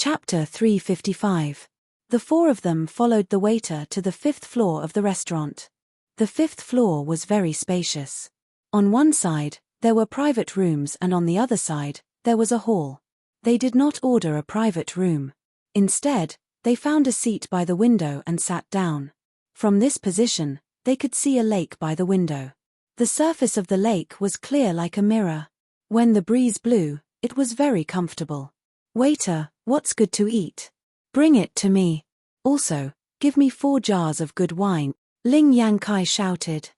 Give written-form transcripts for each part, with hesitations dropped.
Chapter 355. The four of them followed the waiter to the 5th floor of the restaurant. The 5th floor was very spacious. On one side, there were private rooms, and on the other side, there was a hall. They did not order a private room. Instead, they found a seat by the window and sat down. From this position, they could see a lake by the window. The surface of the lake was clear like a mirror. When the breeze blew, it was very comfortable. "Waiter, what's good to eat? Bring it to me. Also, give me 4 jars of good wine," Ling Yankai shouted.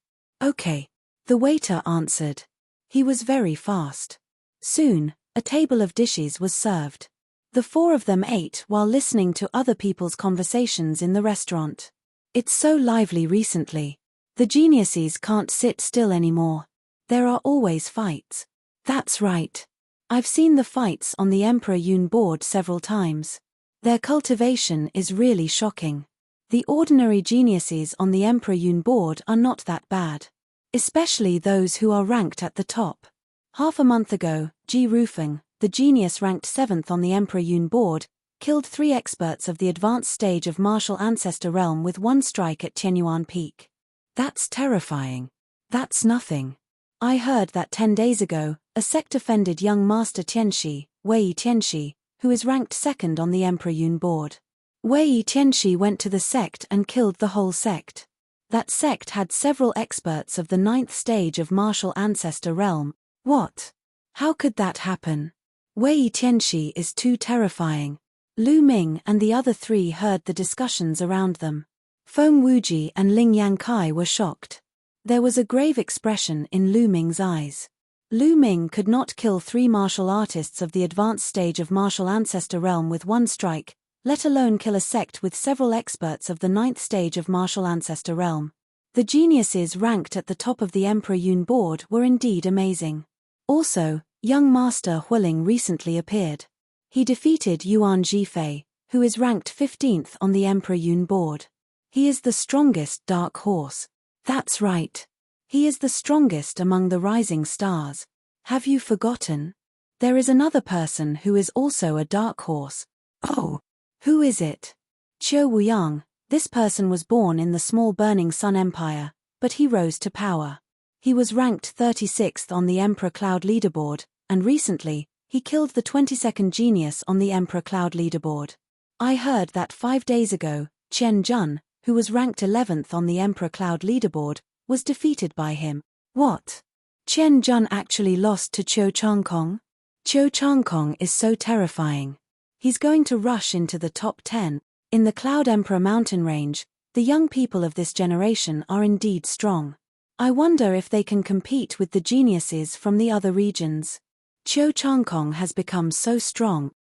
"Okay," the waiter answered. He was very fast. Soon, a table of dishes was served. The 4 of them ate while listening to other people's conversations in the restaurant. It's so lively recently. The geniuses can't sit still anymore. There are always fights. That's right. I've seen the fights on the Emperor Yun board several times. Their cultivation is really shocking. The ordinary geniuses on the Emperor Yun board are not that bad. Especially those who are ranked at the top. Half a month ago, Ji Rufeng, the genius ranked 7th on the Emperor Yun board, killed 3 experts of the advanced stage of martial ancestor realm with 1 strike at Tianyuan Peak. That's terrifying. That's nothing. I heard that 10 days ago, a sect-offended young master Tianxi, Wei Tianxi, who is ranked 2nd on the Emperor Yun board. Wei Tianxi went to the sect and killed the whole sect. That sect had several experts of the 9th stage of martial ancestor realm. What? How could that happen? Wei Tianxi is too terrifying. Lu Ming and the other 3 heard the discussions around them. Feng Wuji and Ling Yankai were shocked. There was a grave expression in Lu Ming's eyes. Lu Ming could not kill 3 martial artists of the advanced stage of martial ancestor realm with 1 strike, let alone kill a sect with several experts of the 9th stage of martial ancestor realm. The geniuses ranked at the top of the Emperor Yun board were indeed amazing. Also, young master Huiling recently appeared. He defeated Yuan Zhifei, who is ranked 15th on the Emperor Yun board. He is the strongest dark horse. That's right. He is the strongest among the rising stars. Have you forgotten? There is another person who is also a dark horse. Oh, who is it? Qiu Wuyang. This person was born in the small Burning Sun Empire, but he rose to power. He was ranked 36th on the Emperor Cloud leaderboard, and recently, he killed the 22nd genius on the Emperor Cloud leaderboard. I heard that 5 days ago, Chen Jun, who was ranked 11th on the Emperor Cloud leaderboard, was defeated by him. What? Chen Jun actually lost to Qiu Changkong? Qiu Changkong is so terrifying. He's going to rush into the top 10. In the Cloud Emperor mountain range, the young people of this generation are indeed strong. I wonder if they can compete with the geniuses from the other regions. Qiu Changkong has become so strong.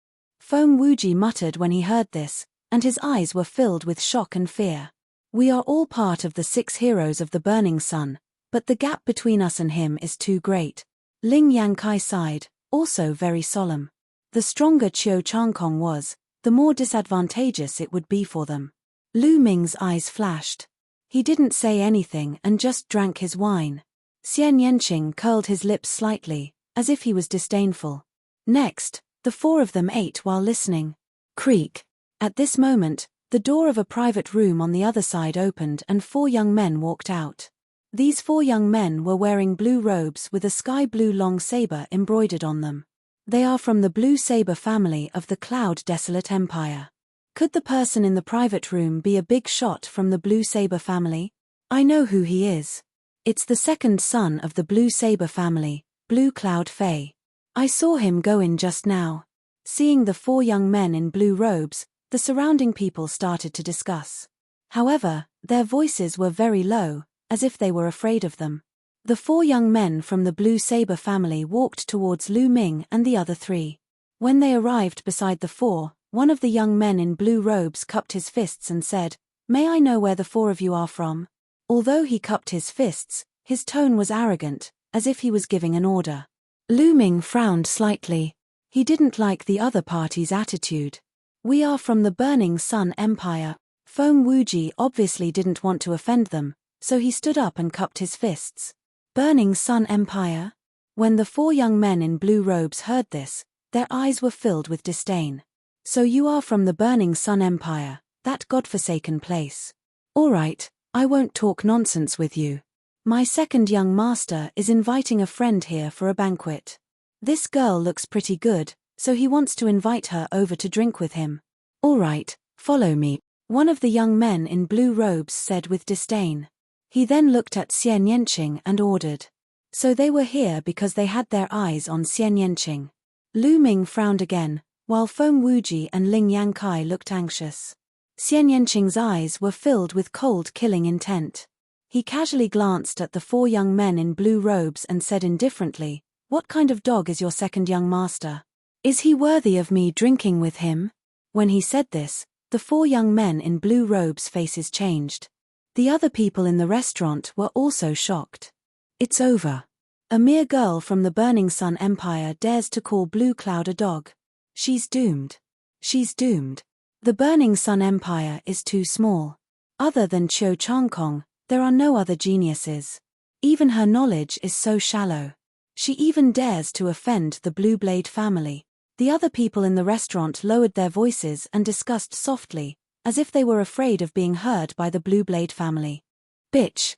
Feng Wuji muttered when he heard this, and his eyes were filled with shock and fear. We are all part of the 6 heroes of the Burning Sun, but the gap between us and him is too great. Ling Yankai sighed, also very solemn. The stronger Qiu Changkong was, the more disadvantageous it would be for them. Lu Ming's eyes flashed. He didn't say anything and just drank his wine. Xian Yanqing curled his lips slightly, as if he was disdainful. Next, the 4 of them ate while listening. Creak. At this moment, the door of a private room on the other side opened and 4 young men walked out. These 4 young men were wearing blue robes with a sky blue long saber embroidered on them. They are from the Blue Saber family of the Cloud Desolate Empire. Could the person in the private room be a big shot from the Blue Saber family? I know who he is. It's the 2nd son of the Blue Saber family, Blue Cloud Fei. I saw him go in just now. Seeing the 4 young men in blue robes, the surrounding people started to discuss. However, their voices were very low, as if they were afraid of them. The 4 young men from the Blue Saber family walked towards Lu Ming and the other 3. When they arrived beside the 4, one of the young men in blue robes cupped his fists and said, "May I know where the 4 of you are from?" Although he cupped his fists, his tone was arrogant, as if he was giving an order. Lu Ming frowned slightly. He didn't like the other party's attitude. "We are from the Burning Sun Empire." Feng Wuji obviously didn't want to offend them, so he stood up and cupped his fists. Burning Sun Empire? When the 4 young men in blue robes heard this, their eyes were filled with disdain. So you are from the Burning Sun Empire, that godforsaken place. All right, I won't talk nonsense with you. My second young master is inviting a friend here for a banquet. This girl looks pretty good, so he wants to invite her over to drink with him. All right, follow me, one of the young men in blue robes said with disdain. He then looked at Xian Yanqing and ordered. So they were here because they had their eyes on Xian Yanqing. Lu Ming frowned again, while Feng Wuji and Ling Yangkai looked anxious. Xian Yanqing's eyes were filled with cold killing intent. He casually glanced at the four young men in blue robes and said indifferently, "What kind of dog is your second young master? Is he worthy of me drinking with him?" When he said this, the four young men in blue robes' faces changed. The other people in the restaurant were also shocked. It's over. A mere girl from the Burning Sun Empire dares to call Blue Cloud a dog. She's doomed. She's doomed. The Burning Sun Empire is too small. Other than Qiu Changkong, there are no other geniuses. Even her knowledge is so shallow. She even dares to offend the Blue Blade family. The other people in the restaurant lowered their voices and discussed softly, as if they were afraid of being heard by the Blue Blade family. Bitch,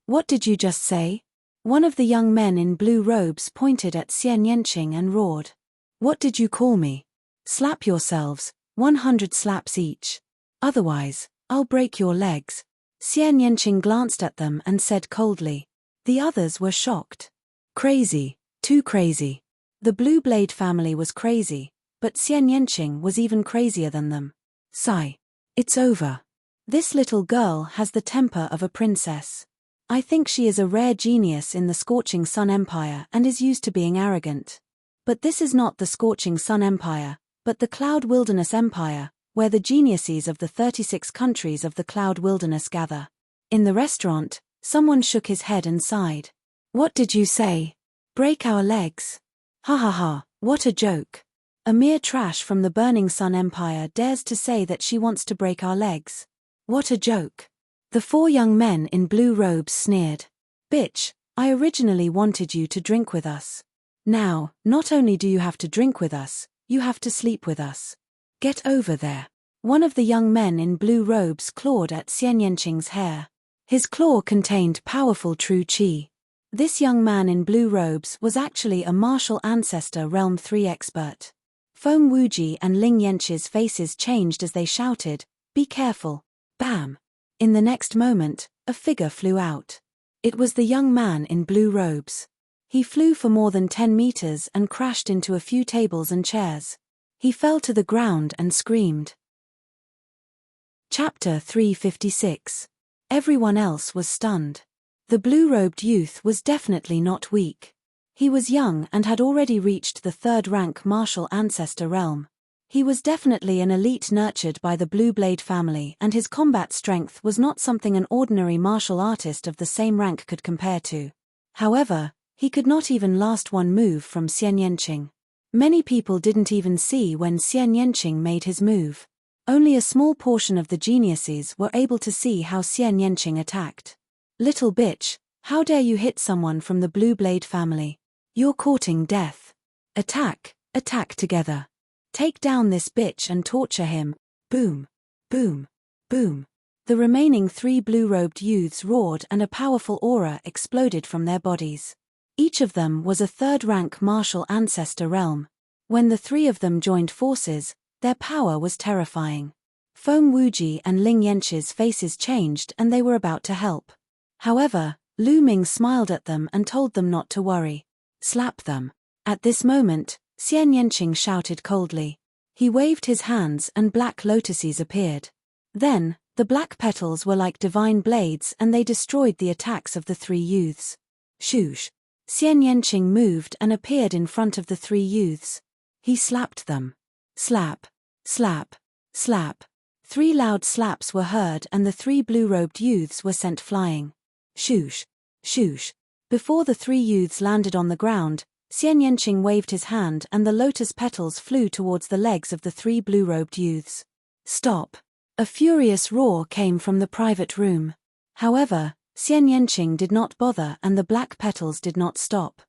what did you just say? One of the young men in blue robes pointed at Xian Yanqing and roared. What did you call me? Slap yourselves, 100 slaps each. Otherwise, I'll break your legs. Xian Yanqing glanced at them and said coldly. The others were shocked. Crazy, too crazy. The Blue Blade family was crazy, but Xian Yanqing was even crazier than them. Sigh. It's over. This little girl has the temper of a princess. I think she is a rare genius in the Scorching Sun Empire and is used to being arrogant. But this is not the Scorching Sun Empire, but the Cloud Wilderness Empire, where the geniuses of the 36 countries of the Cloud Wilderness gather. In the restaurant, someone shook his head and sighed. What did you say? Break our legs? Ha ha ha, what a joke. A mere trash from the Burning Sun Empire dares to say that she wants to break our legs. What a joke. The four young men in blue robes sneered. Bitch, I originally wanted you to drink with us. Now, not only do you have to drink with us, you have to sleep with us. Get over there. One of the young men in blue robes clawed at Xian Yanqing's hair. His claw contained powerful true qi. This young man in blue robes was actually a martial ancestor Realm 3 expert. Feng Wuji and Ling Yanqi's faces changed as they shouted, "Be careful." Bam! In the next moment, a figure flew out. It was the young man in blue robes. He flew for more than 10 meters and crashed into a few tables and chairs. He fell to the ground and screamed. Chapter 356. Everyone else was stunned. The blue-robed youth was definitely not weak. He was young and had already reached the third-rank martial ancestor realm. He was definitely an elite nurtured by the Blue Blade family, and his combat strength was not something an ordinary martial artist of the same rank could compare to. However, he could not even last one move from Xian Yanqing. Many people didn't even see when Xian Yanqing made his move. Only a small portion of the geniuses were able to see how Xian Yanqing attacked. Little bitch, how dare you hit someone from the Blue Blade family? You're courting death. Attack together. Take down this bitch and torture him. Boom, boom, boom. The remaining 3 blue-robed youths roared and a powerful aura exploded from their bodies. Each of them was a third-rank martial ancestor realm. When the 3 of them joined forces, their power was terrifying. Feng Wuji and Ling Yanqi's faces changed and they were about to help. However, Lu Ming smiled at them and told them not to worry. Slap them. At this moment, Xian Yanqing shouted coldly. He waved his hands and black lotuses appeared. Then, the black petals were like divine blades and they destroyed the attacks of the 3 youths. Shoosh. Xian Yanqing moved and appeared in front of the 3 youths. He slapped them. Slap, slap, slap. 3 loud slaps were heard and the 3 blue-robed youths were sent flying. Shoosh, shoosh. Before the 3 youths landed on the ground, Xian Yanqing waved his hand and the lotus petals flew towards the legs of the 3 blue-robed youths. Stop. A furious roar came from the private room. However, Xian Yanqing did not bother and the black petals did not stop.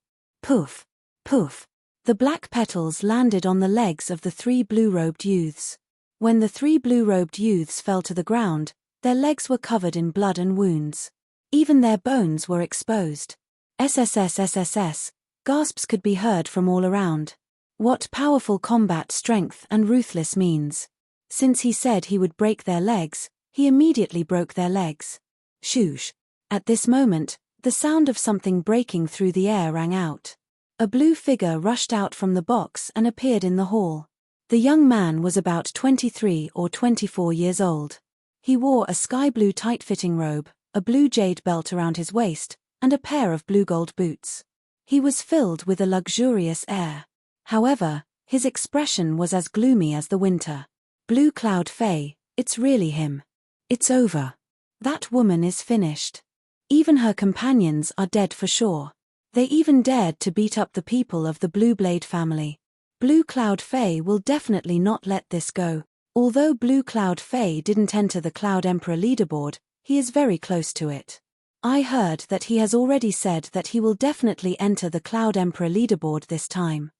Poof, poof. The black petals landed on the legs of the 3 blue-robed youths. When the 3 blue-robed youths fell to the ground, their legs were covered in blood and wounds. Even their bones were exposed. SSS, gasps could be heard from all around. What powerful combat strength and ruthless means. Since he said he would break their legs, he immediately broke their legs. Shoosh. At this moment, the sound of something breaking through the air rang out. A blue figure rushed out from the box and appeared in the hall. The young man was about 23 or 24 years old. He wore a sky blue tight-fitting robe, a blue jade belt around his waist, and a pair of blue gold boots. He was filled with a luxurious air. However, his expression was as gloomy as the winter. Blue Cloud Fae, it's really him. It's over. That woman is finished. Even her companions are dead for sure. They even dared to beat up the people of the Blue Blade family. Blue Cloud Fae will definitely not let this go. Although Blue Cloud Fae didn't enter the Cloud Emperor leaderboard, he is very close to it. I heard that he has already said that he will definitely enter the Cloud Emperor leaderboard this time.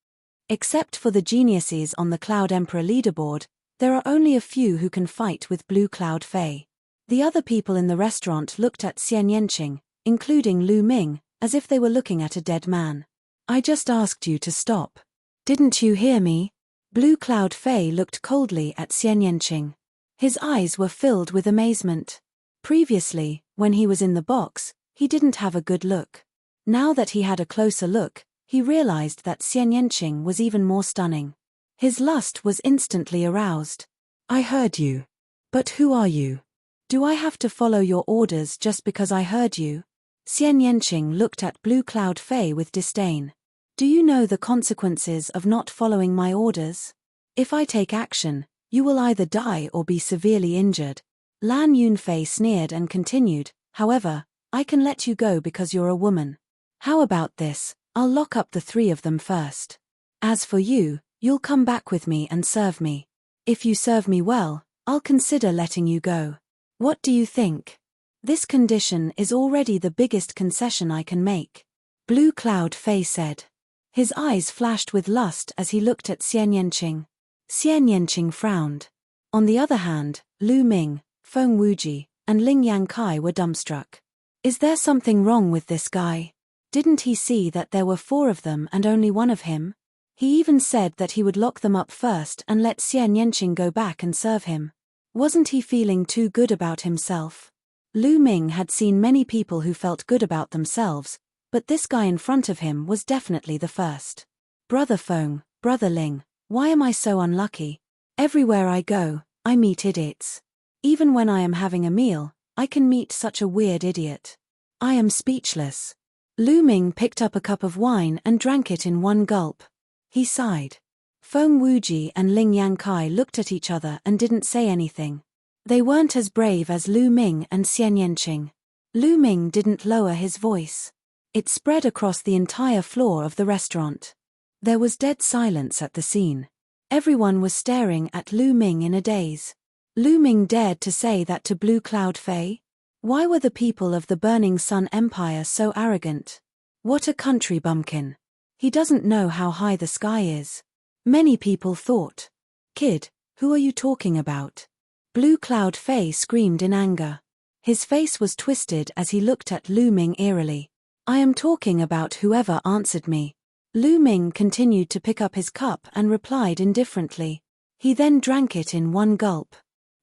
Except for the geniuses on the Cloud Emperor leaderboard, there are only a few who can fight with Blue Cloud Fae. The other people in the restaurant looked at Xian Yanqing, including Lu Ming, as if they were looking at a dead man. I just asked you to stop. Didn't you hear me? Blue Cloud Fae looked coldly at Xian Yanqing. His eyes were filled with amazement. Previously, when he was in the box, he didn't have a good look. Now that he had a closer look, he realized that Xian Yanqing was even more stunning. His lust was instantly aroused. I heard you. But who are you? Do I have to follow your orders just because I heard you? Xian Yanqing looked at Blue Cloud Fae with disdain. Do you know the consequences of not following my orders? If I take action, you will either die or be severely injured. Lan Yunfei sneered and continued, however, I can let you go because you're a woman. How about this? I'll lock up the 3 of them first. As for you, you'll come back with me and serve me. If you serve me well, I'll consider letting you go. What do you think? This condition is already the biggest concession I can make. Blue Cloud Fae said. His eyes flashed with lust as he looked at Xian Yanqing. Xian Yanqing frowned. On the other hand, Lu Ming, Feng Wuji, and Ling Yankai were dumbstruck. Is there something wrong with this guy? Didn't he see that there were 4 of them and only 1 of him? He even said that he would lock them up first and let Xian Yanqing go back and serve him. Wasn't he feeling too good about himself? Lu Ming had seen many people who felt good about themselves, but this guy in front of him was definitely the first. Brother Feng, Brother Ling, why am I so unlucky? Everywhere I go, I meet idiots. Even when I am having a meal, I can meet such a weird idiot. I am speechless. Lu Ming picked up a cup of wine and drank it in one gulp. He sighed. Feng Wuji and Ling Yankai looked at each other and didn't say anything. They weren't as brave as Lu Ming and Xian Yanqing. Lu Ming didn't lower his voice. It spread across the entire floor of the restaurant. There was dead silence at the scene. Everyone was staring at Lu Ming in a daze. Lu Ming dared to say that to Blue Cloud Fae? Why were the people of the Burning Sun Empire so arrogant? What a country bumpkin. He doesn't know how high the sky is. Many people thought. Kid, who are you talking about? Blue Cloud Fae screamed in anger. His face was twisted as he looked at Lu Ming eerily. I am talking about whoever answered me. Lu Ming continued to pick up his cup and replied indifferently. He then drank it in one gulp.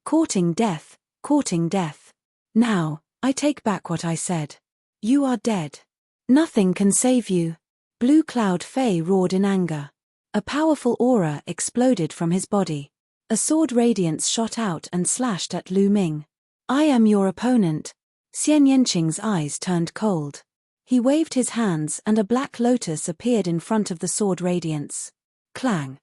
Courting death, courting death. Now, I take back what I said. You are dead. Nothing can save you. Blue Cloud Fae roared in anger. A powerful aura exploded from his body. A sword radiance shot out and slashed at Lu Ming. I am your opponent. Xian Yanqing's eyes turned cold. He waved his hands and a black lotus appeared in front of the sword radiance. Clang.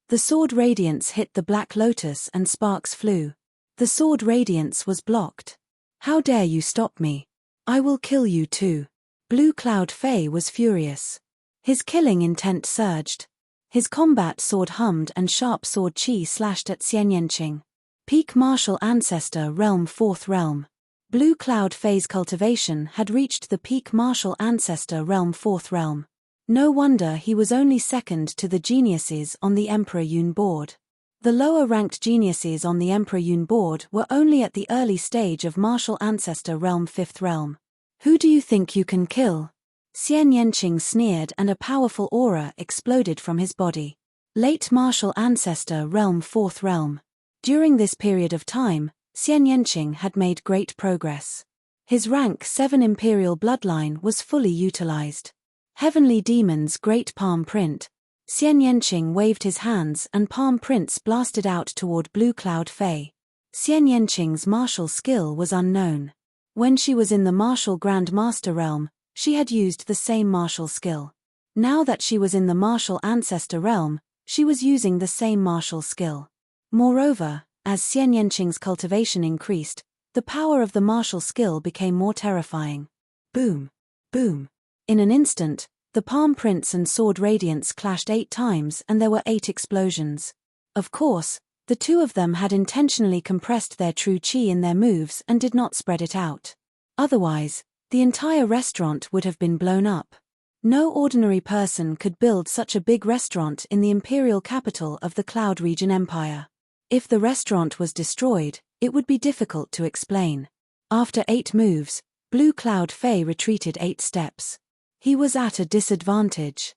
The sword radiance hit the black lotus and sparks flew. The sword radiance was blocked. How dare you stop me? I will kill you too. Blue Cloud Fae was furious. His killing intent surged. His combat sword hummed and sharp sword chi slashed at Xian Yanqing. Peak Martial Ancestor Realm 4th Realm. Blue Cloud Fae's cultivation had reached the Peak Martial Ancestor Realm 4th Realm. No wonder he was only second to the geniuses on the Emperor Yun board. The lower-ranked geniuses on the Emperor Yun board were only at the early stage of martial ancestor realm 5th realm. Who do you think you can kill? Xian Yanqing sneered, and a powerful aura exploded from his body. Late martial ancestor realm 4th realm. During this period of time, Xian Yanqing had made great progress. His rank 7 imperial bloodline was fully utilized. Heavenly Demon's great palm print. Xian Yanqing waved his hands and palm prints blasted out toward Blue Cloud Fei. Xian Yanqing's martial skill was unknown. When she was in the martial Grand Master realm, she had used the same martial skill. Now that she was in the martial ancestor realm, she was using the same martial skill. Moreover, as Xian Yanqing's cultivation increased, the power of the martial skill became more terrifying. Boom! Boom! In an instant, the palm prints and sword radiance clashed 8 times and there were 8 explosions. Of course, the two of them had intentionally compressed their true qi in their moves and did not spread it out. Otherwise, the entire restaurant would have been blown up. No ordinary person could build such a big restaurant in the imperial capital of the Cloud Region Empire. If the restaurant was destroyed, it would be difficult to explain. After 8 moves, Blue Cloud Fei retreated 8 steps. He was at a disadvantage.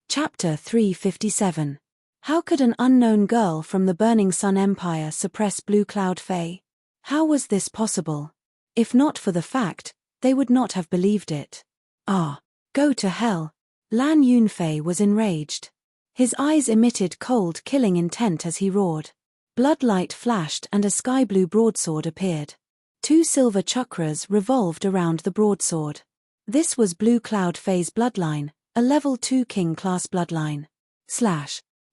Chapter 357. How could an unknown girl from the Burning Sun Empire suppress Blue Cloud Fei? How was this possible? If not for the fact, they would not have believed it. Ah, go to hell. Lan Yunfei was enraged. His eyes emitted cold, killing intent as he roared. Bloodlight flashed and a sky-blue broadsword appeared. 2 silver chakras revolved around the broadsword. This was Blue Cloud Fei's bloodline, a level 2 king-class bloodline.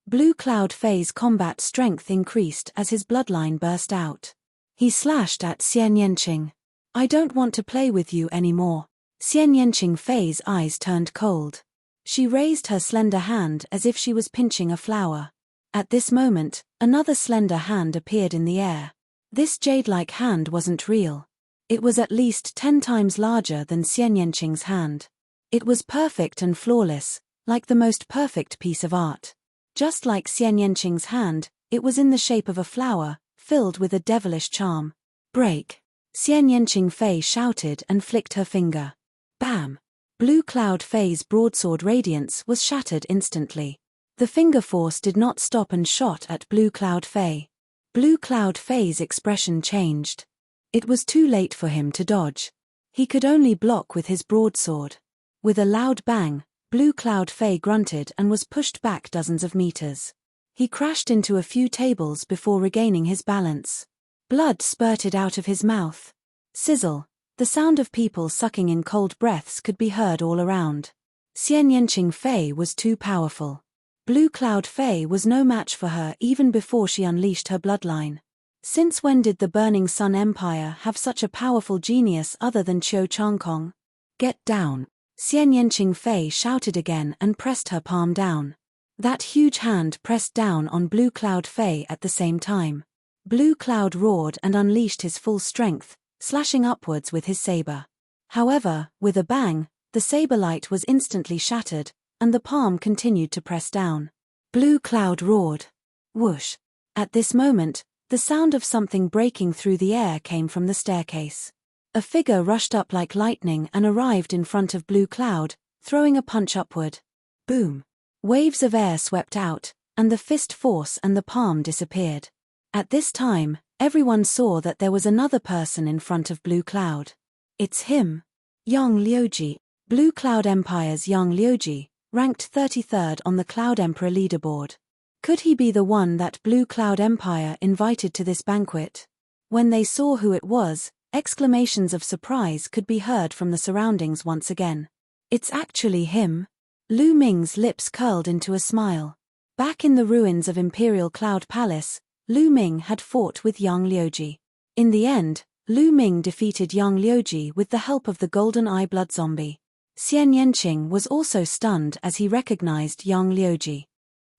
Blue Cloud Fei's combat strength increased as his bloodline burst out. He slashed at Xian Yanqing. I don't want to play with you anymore. Xian Yanqing Fei's eyes turned cold. She raised her slender hand as if she was pinching a flower. At this moment, another slender hand appeared in the air. This jade-like hand wasn't real. It was at least 10 times larger than Xian Yanqing's hand. It was perfect and flawless, like the most perfect piece of art. Just like Xian Yanqing's hand, it was in the shape of a flower, filled with a devilish charm. Break! Xian Yanqing Fei shouted and flicked her finger. Bam! Blue Cloud Fei's broadsword radiance was shattered instantly. The finger force did not stop and shot at Blue Cloud Fei. Blue Cloud Fei's expression changed. It was too late for him to dodge. He could only block with his broadsword. With a loud bang, Blue Cloud Fei grunted and was pushed back dozens of meters. He crashed into a few tables before regaining his balance. Blood spurted out of his mouth. Sizzle! The sound of people sucking in cold breaths could be heard all around. Xian Yanqing Fei was too powerful. Blue Cloud Fei was no match for her even before she unleashed her bloodline. Since when did the Burning Sun Empire have such a powerful genius other than Qiu Changkong? Get down! Xian Yanqing Fei shouted again and pressed her palm down. That huge hand pressed down on Blue Cloud Fei at the same time. Blue Cloud roared and unleashed his full strength, slashing upwards with his saber. However, with a bang, the saber light was instantly shattered, and the palm continued to press down. Blue Cloud roared. Whoosh! At this moment, the sound of something breaking through the air came from the staircase. A figure rushed up like lightning and arrived in front of Blue Cloud, throwing a punch upward. Boom! Waves of air swept out, and the fist force and the palm disappeared. At this time, everyone saw that there was another person in front of Blue Cloud. It's him. Yang Liuji. Blue Cloud Empire's Yang Liuji, ranked 33rd on the Cloud Emperor leaderboard. Could he be the one that Blue Cloud Empire invited to this banquet? When they saw who it was, exclamations of surprise could be heard from the surroundings once again. It's actually him. Lu Ming's lips curled into a smile. Back in the ruins of Imperial Cloud Palace, Lu Ming had fought with Yang Liuji. In the end, Lu Ming defeated Yang Liuji with the help of the Golden Eye Blood Zombie. Xian Yanqing was also stunned as he recognized Yang Liuji.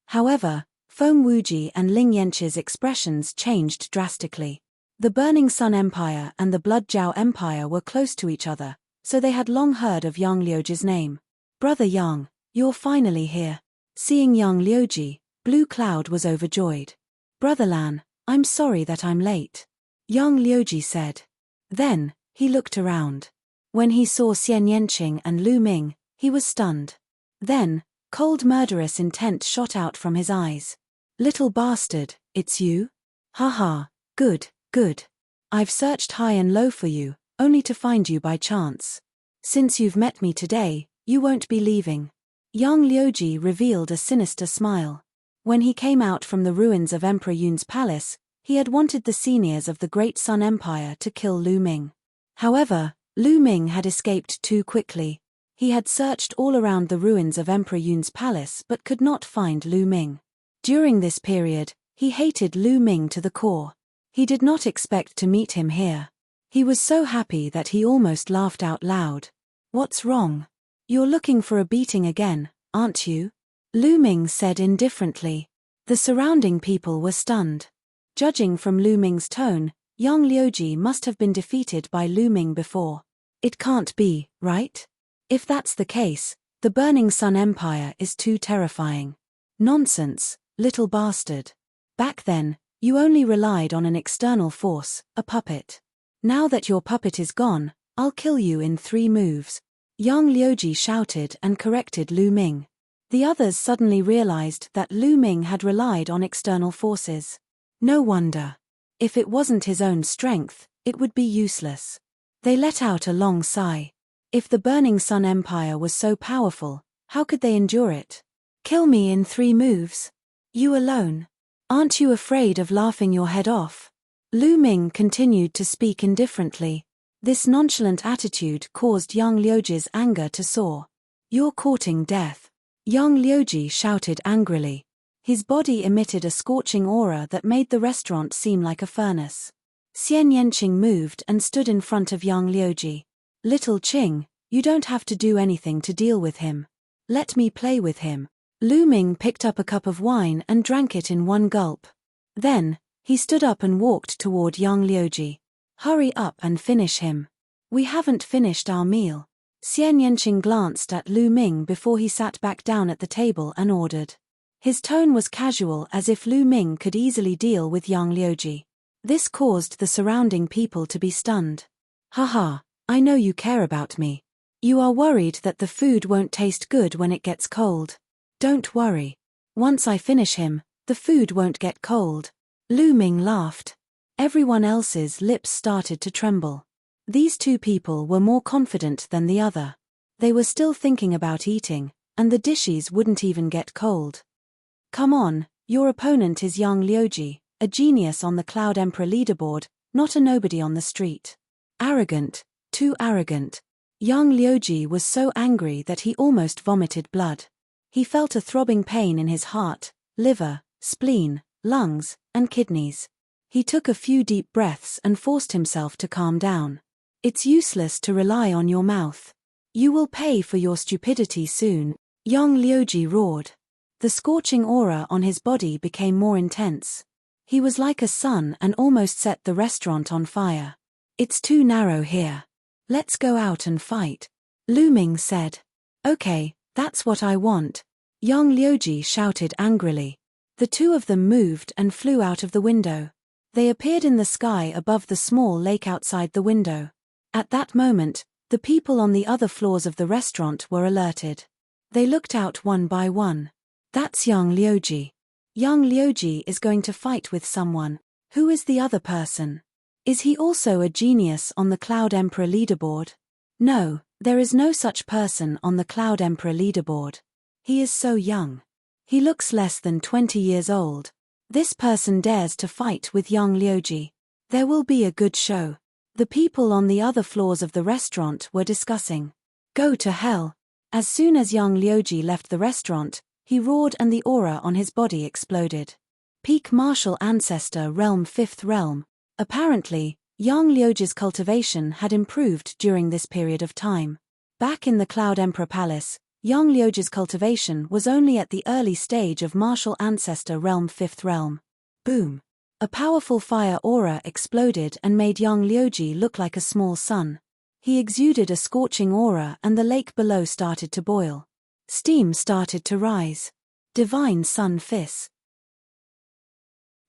However, Feng Wuji and Ling Yanqi's expressions changed drastically. The Burning Sun Empire and the Blood Jiao Empire were close to each other, so they had long heard of Yang Liuji's name. Brother Yang, you're finally here. Seeing young Liuji, Blue Cloud was overjoyed. Brother Lan, I'm sorry that I'm late. Young Liuji said. Then, he looked around. When he saw Xian Yanqing and Lu Ming, he was stunned. Then, cold murderous intent shot out from his eyes. Little bastard, it's you? Haha, good, good. I've searched high and low for you, only to find you by chance. Since you've met me today, you won't be leaving. Young Liuji revealed a sinister smile. When he came out from the ruins of Emperor Yun's palace, he had wanted the seniors of the Great Sun Empire to kill Lu Ming. However, Lu Ming had escaped too quickly. He had searched all around the ruins of Emperor Yun's palace but could not find Lu Ming. During this period, he hated Lu Ming to the core. He did not expect to meet him here. He was so happy that he almost laughed out loud. What's wrong? You're looking for a beating again, aren't you? Lu Ming said indifferently. The surrounding people were stunned. Judging from Lu Ming's tone, young Liuji must have been defeated by Lu Ming before. It can't be, right? If that's the case, the Burning Sun Empire is too terrifying. Nonsense, little bastard. Back then, you only relied on an external force, a puppet. Now that your puppet is gone, I'll kill you in 3 moves. Young Liuji shouted and corrected Lu Ming. The others suddenly realized that Lu Ming had relied on external forces. No wonder. If it wasn't his own strength, it would be useless. They let out a long sigh. If the Burning Sun Empire was so powerful, how could they endure it? Kill me in 3 moves? You alone? Aren't you afraid of laughing your head off? Lu Ming continued to speak indifferently. This nonchalant attitude caused young Liuji's anger to soar. You're courting death. Young Liuji shouted angrily. His body emitted a scorching aura that made the restaurant seem like a furnace. Xian Yanqing moved and stood in front of young Liuji. Little Qing, you don't have to do anything to deal with him. Let me play with him. Lu Ming picked up a cup of wine and drank it in 1 gulp. Then, he stood up and walked toward young Liuji. Hurry up and finish him. We haven't finished our meal. Xian Yanqing glanced at Lu Ming before he sat back down at the table and ordered. His tone was casual, as if Lu Ming could easily deal with young Liuji. This caused the surrounding people to be stunned. Haha, I know you care about me. You are worried that the food won't taste good when it gets cold. Don't worry. Once I finish him, the food won't get cold. Lu Ming laughed. Everyone else's lips started to tremble. These 2 people were more confident than the other. They were still thinking about eating, and the dishes wouldn't even get cold. Come on, your opponent is young Liuji, a genius on the Cloud Emperor leaderboard, not a nobody on the street. Arrogant, too arrogant. Young Liuji was so angry that he almost vomited blood. He felt a throbbing pain in his heart, liver, spleen, lungs, and kidneys. He took a few deep breaths and forced himself to calm down. It's useless to rely on your mouth. You will pay for your stupidity soon, young Liuji roared. The scorching aura on his body became more intense. He was like a sun and almost set the restaurant on fire. It's too narrow here. Let's go out and fight, Lu Ming said. Okay, that's what I want, young Liuji shouted angrily. The 2 of them moved and flew out of the window. They appeared in the sky above the small lake outside the window. At that moment, the people on the other floors of the restaurant were alerted. They looked out one by one. That's young Liuji. Young Liuji is going to fight with someone. Who is the other person? Is he also a genius on the Cloud Emperor leaderboard? No, there is no such person on the Cloud Emperor leaderboard. He is so young. He looks less than 20 years old. This person dares to fight with young Liuji. There will be a good show. The people on the other floors of the restaurant were discussing. Go to hell. As soon as young Liuji left the restaurant, he roared and the aura on his body exploded. Peak Martial Ancestor Realm 5th Realm. Apparently, young Liuji's cultivation had improved during this period of time. Back in the Cloud Emperor Palace, young Liuji's cultivation was only at the early stage of Martial Ancestor Realm 5th Realm. Boom. A powerful fire aura exploded and made young Liuji look like a small sun. He exuded a scorching aura and the lake below started to boil. Steam started to rise. Divine Sun Fist.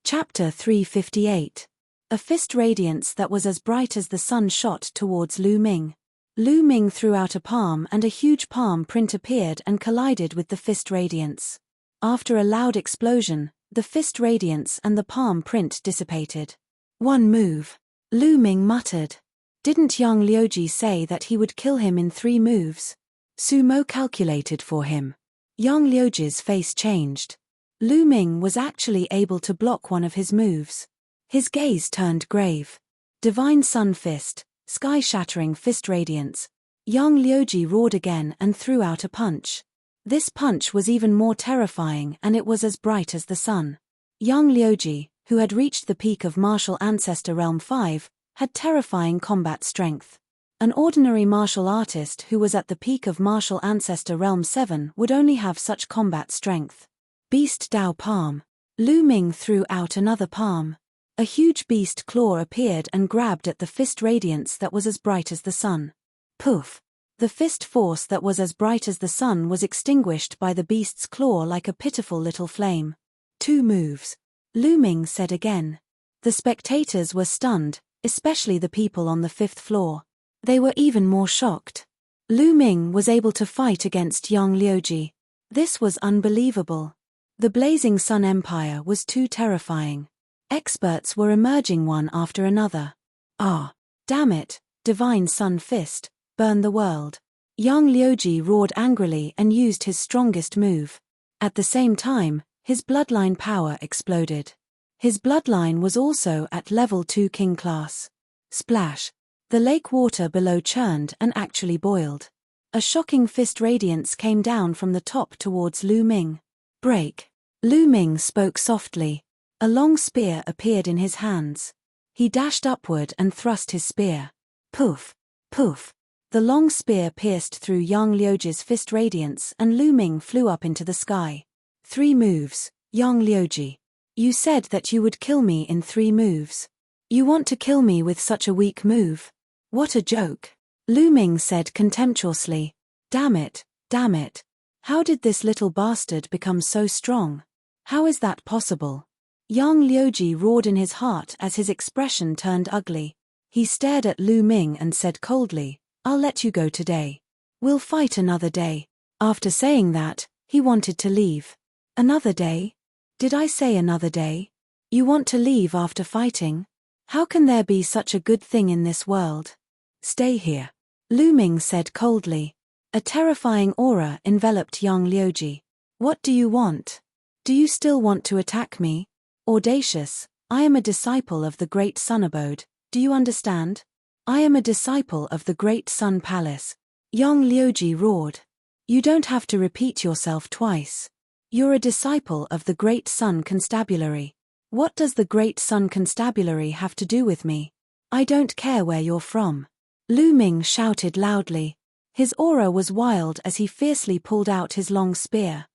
Chapter 358. A fist radiance that was as bright as the sun shot towards Lu Ming. Lu Ming threw out a palm and a huge palm print appeared and collided with the fist radiance. After a loud explosion, the fist radiance and the palm print dissipated. One move. Lu Ming muttered. Didn't Yang Liuji say that he would kill him in 3 moves? Sumo calculated for him. Yang Liuji's face changed. Lu Ming was actually able to block one of his moves. His gaze turned grave. Divine Sun Fist, sky-shattering fist radiance. Yang Liuji roared again and threw out a punch. This punch was even more terrifying and it was as bright as the sun. Yang Liuji, who had reached the peak of martial ancestor realm 5, had terrifying combat strength. An ordinary martial artist who was at the peak of martial ancestor realm 7 would only have such combat strength. Beast Dao Palm. Lu Ming threw out another palm. A huge beast claw appeared and grabbed at the fist radiance that was as bright as the sun. Poof! The fist force that was as bright as the sun was extinguished by the beast's claw like a pitiful little flame. 2 moves. Lu Ming said again. The spectators were stunned, especially the people on the 5th floor. They were even more shocked. Lu Ming was able to fight against Yang Liuji. This was unbelievable. The Blazing Sun Empire was too terrifying. Experts were emerging one after another. Ah! Damn it, Divine Sun Fist, burn the world. Yang Liuji roared angrily and used his strongest move. At the same time, his bloodline power exploded. His bloodline was also at level 2 king class. Splash! The lake water below churned and actually boiled. A shocking fist radiance came down from the top towards Lu Ming. Break! Lu Ming spoke softly. A long spear appeared in his hands. He dashed upward and thrust his spear. Poof! Poof! The long spear pierced through Yang Liuji's fist radiance and Lu Ming flew up into the sky. 3 moves, Yang Liuji. You said that you would kill me in 3 moves. You want to kill me with such a weak move? What a joke! Lu Ming said contemptuously. Damn it, damn it. How did this little bastard become so strong? How is that possible? Yang Liuji roared in his heart as his expression turned ugly. He stared at Lu Ming and said coldly, I'll let you go today. We'll fight another day. After saying that, he wanted to leave. Another day? Did I say another day? You want to leave after fighting? How can there be such a good thing in this world? Stay here. Lu Ming said coldly. A terrifying aura enveloped Yang Liuji. What do you want? Do you still want to attack me? Audacious, I am a disciple of the Great Sun Abode, do you understand? I am a disciple of the Great Sun Palace. Yang Liuji roared. You don't have to repeat yourself twice. You're a disciple of the Great Sun Constabulary. What does the Great Sun Constabulary have to do with me? I don't care where you're from. Lu Ming shouted loudly. His aura was wild as he fiercely pulled out his long spear.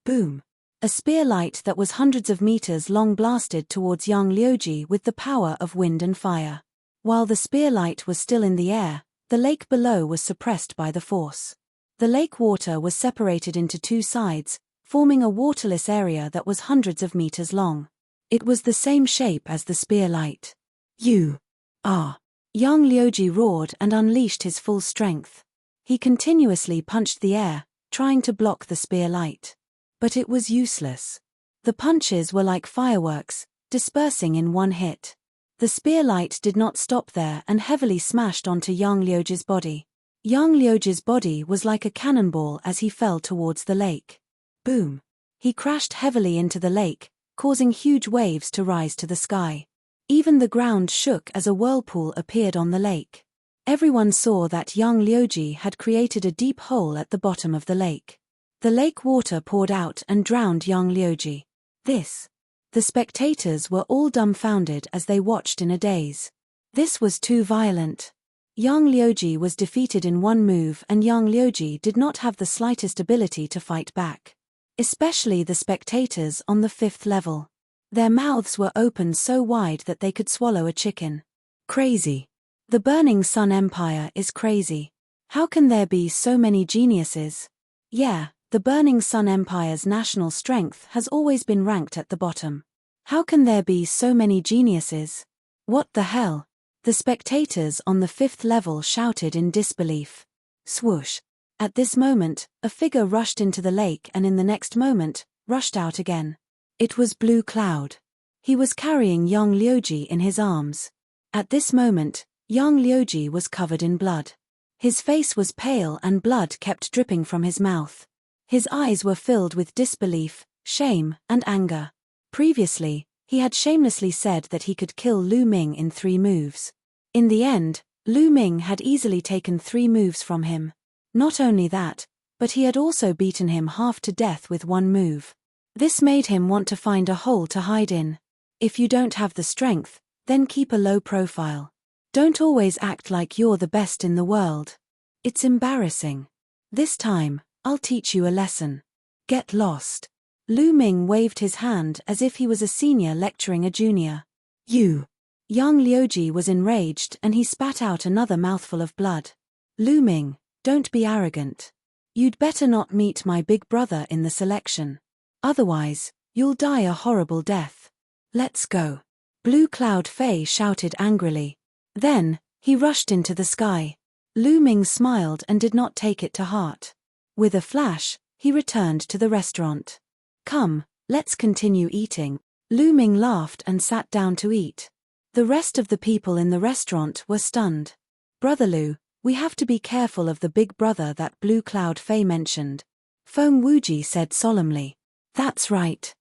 Boom! A spear light that was hundreds of meters long blasted towards Yang Liuji with the power of wind and fire. While the spear light was still in the air, the lake below was suppressed by the force. The lake water was separated into 2 sides, forming a waterless area that was hundreds of meters long. It was the same shape as the spear light. You are! Yang Liuji roared and unleashed his full strength. He continuously punched the air, trying to block the spear light. But it was useless. The punches were like fireworks, dispersing in one hit. The spear light did not stop there and heavily smashed onto Yang Liuji's body. Yang Liuji's body was like a cannonball as he fell towards the lake. Boom! He crashed heavily into the lake, causing huge waves to rise to the sky. Even the ground shook as a whirlpool appeared on the lake. Everyone saw that Yang Liuji had created a deep hole at the bottom of the lake. The lake water poured out and drowned Yang Liuji. The spectators were all dumbfounded as they watched in a daze. This was too violent. Yang Liuji was defeated in 1 move and Yang Liuji did not have the slightest ability to fight back. Especially the spectators on the 5th level. Their mouths were open so wide that they could swallow a chicken. Crazy. The Burning Sun Empire is crazy. How can there be so many geniuses? Yeah, the Burning Sun Empire's national strength has always been ranked at the bottom. How can there be so many geniuses? What the hell? The spectators on the 5th level shouted in disbelief. Swoosh. At this moment, a figure rushed into the lake and in the next moment, rushed out again. It was Blue Cloud. He was carrying young Liuji in his arms. At this moment, young Liuji was covered in blood. His face was pale and blood kept dripping from his mouth. His eyes were filled with disbelief, shame, and anger. Previously, he had shamelessly said that he could kill Lu Ming in 3 moves. In the end, Lu Ming had easily taken 3 moves from him. Not only that, but he had also beaten him half to death with 1 move. This made him want to find a hole to hide in. If you don't have the strength, then keep a low profile. Don't always act like you're the best in the world. It's embarrassing. This time, I'll teach you a lesson. Get lost. Lu Ming waved his hand as if he was a senior lecturing a junior. You. Young Liuji was enraged and he spat out another mouthful of blood. Lu Ming, don't be arrogant. You'd better not meet my big brother in the selection. Otherwise, you'll die a horrible death. Let's go. Blue Cloud Fei shouted angrily. Then, he rushed into the sky. Lu Ming smiled and did not take it to heart. With a flash, he returned to the restaurant. Come, let's continue eating. Lu Ming laughed and sat down to eat. The rest of the people in the restaurant were stunned. Brother Lu, we have to be careful of the big brother that Blue Cloud Fei mentioned. Feng Wuji said solemnly. That's right.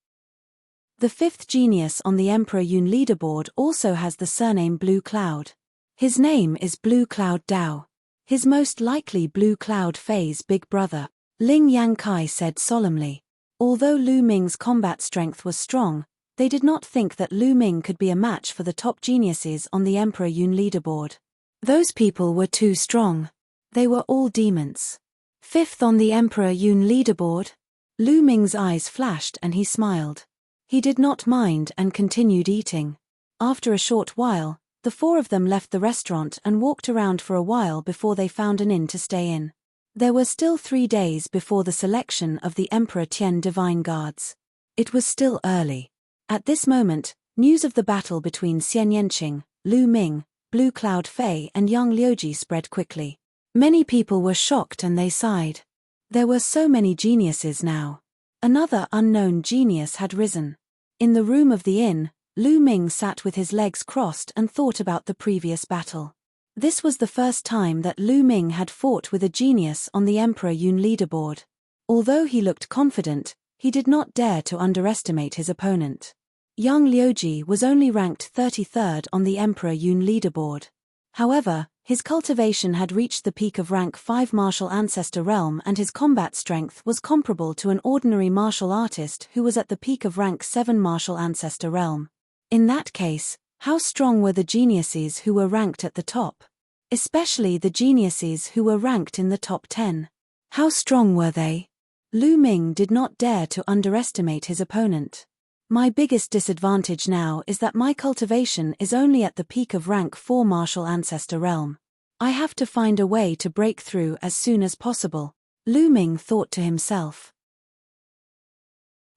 The 5th genius on the Emperor Yun leaderboard also has the surname Blue Cloud. His name is Blue Cloud Dao. His most likely Blue Cloud Fei's big brother. Ling Yangkai said solemnly. Although Lu Ming's combat strength was strong, they did not think that Lu Ming could be a match for the top geniuses on the Emperor Yun leaderboard. Those people were too strong. They were all demons. 5th on the Emperor Yun leaderboard? Lu Ming's eyes flashed and he smiled. He did not mind and continued eating. After a short while, the 4 of them left the restaurant and walked around for a while before they found an inn to stay in. There were still 3 days before the selection of the Emperor Tian Divine Guards. It was still early. At this moment, news of the battle between Xian Yanqing, Lu Ming, Blue Cloud Fei and young Liuji spread quickly. Many people were shocked and they sighed. There were so many geniuses now. Another unknown genius had risen. In the room of the inn, Lu Ming sat with his legs crossed and thought about the previous battle. This was the first time that Lu Ming had fought with a genius on the Emperor Yun leaderboard. Although he looked confident, he did not dare to underestimate his opponent. Young Liuji was only ranked 33rd on the Emperor Yun leaderboard. However, his cultivation had reached the peak of rank 5 martial ancestor realm and his combat strength was comparable to an ordinary martial artist who was at the peak of rank 7 martial ancestor realm. In that case, how strong were the geniuses who were ranked at the top? Especially the geniuses who were ranked in the top 10. How strong were they? Lu Ming did not dare to underestimate his opponent. My biggest disadvantage now is that my cultivation is only at the peak of rank 4 martial ancestor realm. I have to find a way to break through as soon as possible, Lu Ming thought to himself.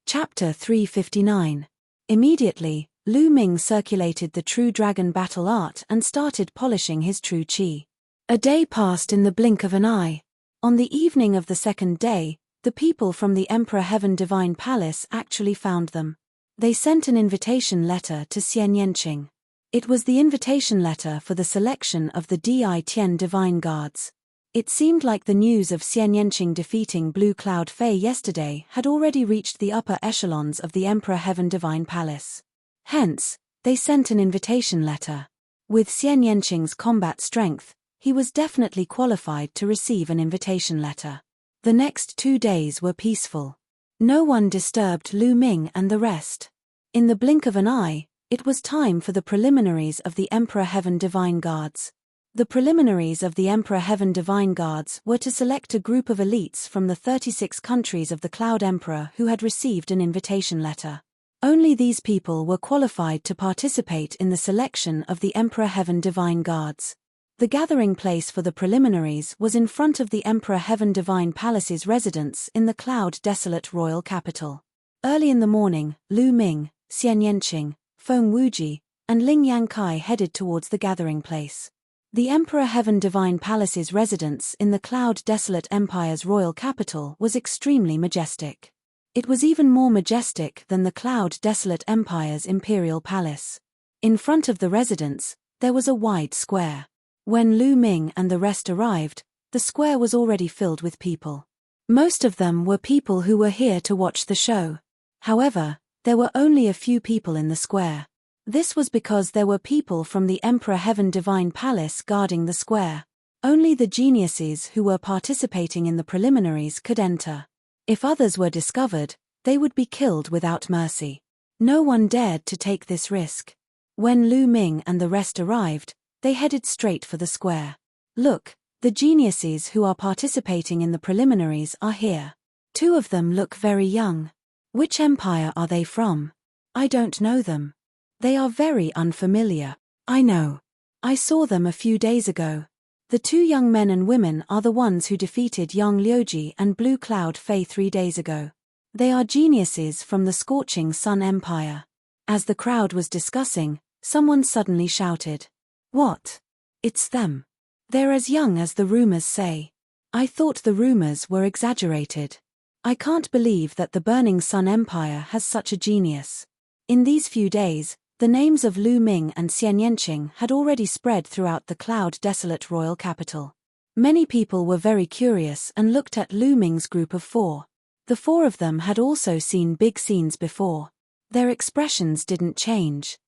Chapter 359. Immediately, Lu Ming circulated the True Dragon battle art and started polishing his true chi. A day passed in the blink of an eye. On the evening of the 2nd day, the people from the Emperor Heaven Divine Palace actually found them. They sent an invitation letter to Xian Yanqing. It was the invitation letter for the selection of the Di Tian Divine Guards. It seemed like the news of Xian Yanqing defeating Blue Cloud Fei yesterday had already reached the upper echelons of the Emperor Heaven Divine Palace. Hence, they sent an invitation letter. With Xian Yanqing's combat strength, he was definitely qualified to receive an invitation letter. The next 2 days were peaceful. No one disturbed Lu Ming and the rest. In the blink of an eye, it was time for the preliminaries of the Emperor Heaven Divine Guards. The preliminaries of the Emperor Heaven Divine Guards were to select a group of elites from the 36 countries of the Cloud Emperor who had received an invitation letter. Only these people were qualified to participate in the selection of the Emperor Heaven Divine Guards. The gathering place for the preliminaries was in front of the Emperor Heaven Divine Palace's residence in the cloud-desolate royal capital. Early in the morning, Lu Ming, Xian Yanqing, Feng Wuji, and Ling Yankai headed towards the gathering place. The Emperor Heaven Divine Palace's residence in the cloud-desolate empire's royal capital was extremely majestic. It was even more majestic than the cloud-desolate empire's imperial palace. In front of the residence, there was a wide square. When Lu Ming and the rest arrived, the square was already filled with people. Most of them were people who were here to watch the show. However, there were only a few people in the square. This was because there were people from the Emperor Heaven Divine Palace guarding the square. Only the geniuses who were participating in the preliminaries could enter. If others were discovered, they would be killed without mercy. No one dared to take this risk. When Lu Ming and the rest arrived, they headed straight for the square. Look, the geniuses who are participating in the preliminaries are here. 2 of them look very young. Which empire are they from? I don't know them. They are very unfamiliar. I know. I saw them a few days ago. The 2 young men and women are the ones who defeated Yang Liuji and Blue Cloud Fei 3 days ago. They are geniuses from the Scorching Sun Empire. As the crowd was discussing, someone suddenly shouted, "What? It's them. They're as young as the rumors say. I thought the rumors were exaggerated. I can't believe that the Burning Sun Empire has such a genius." In these few days, the names of Lu Ming and Xian Yanqing had already spread throughout the cloud-desolate royal capital. Many people were very curious and looked at Lu Ming's group of 4. The 4 of them had also seen big scenes before. Their expressions didn't change.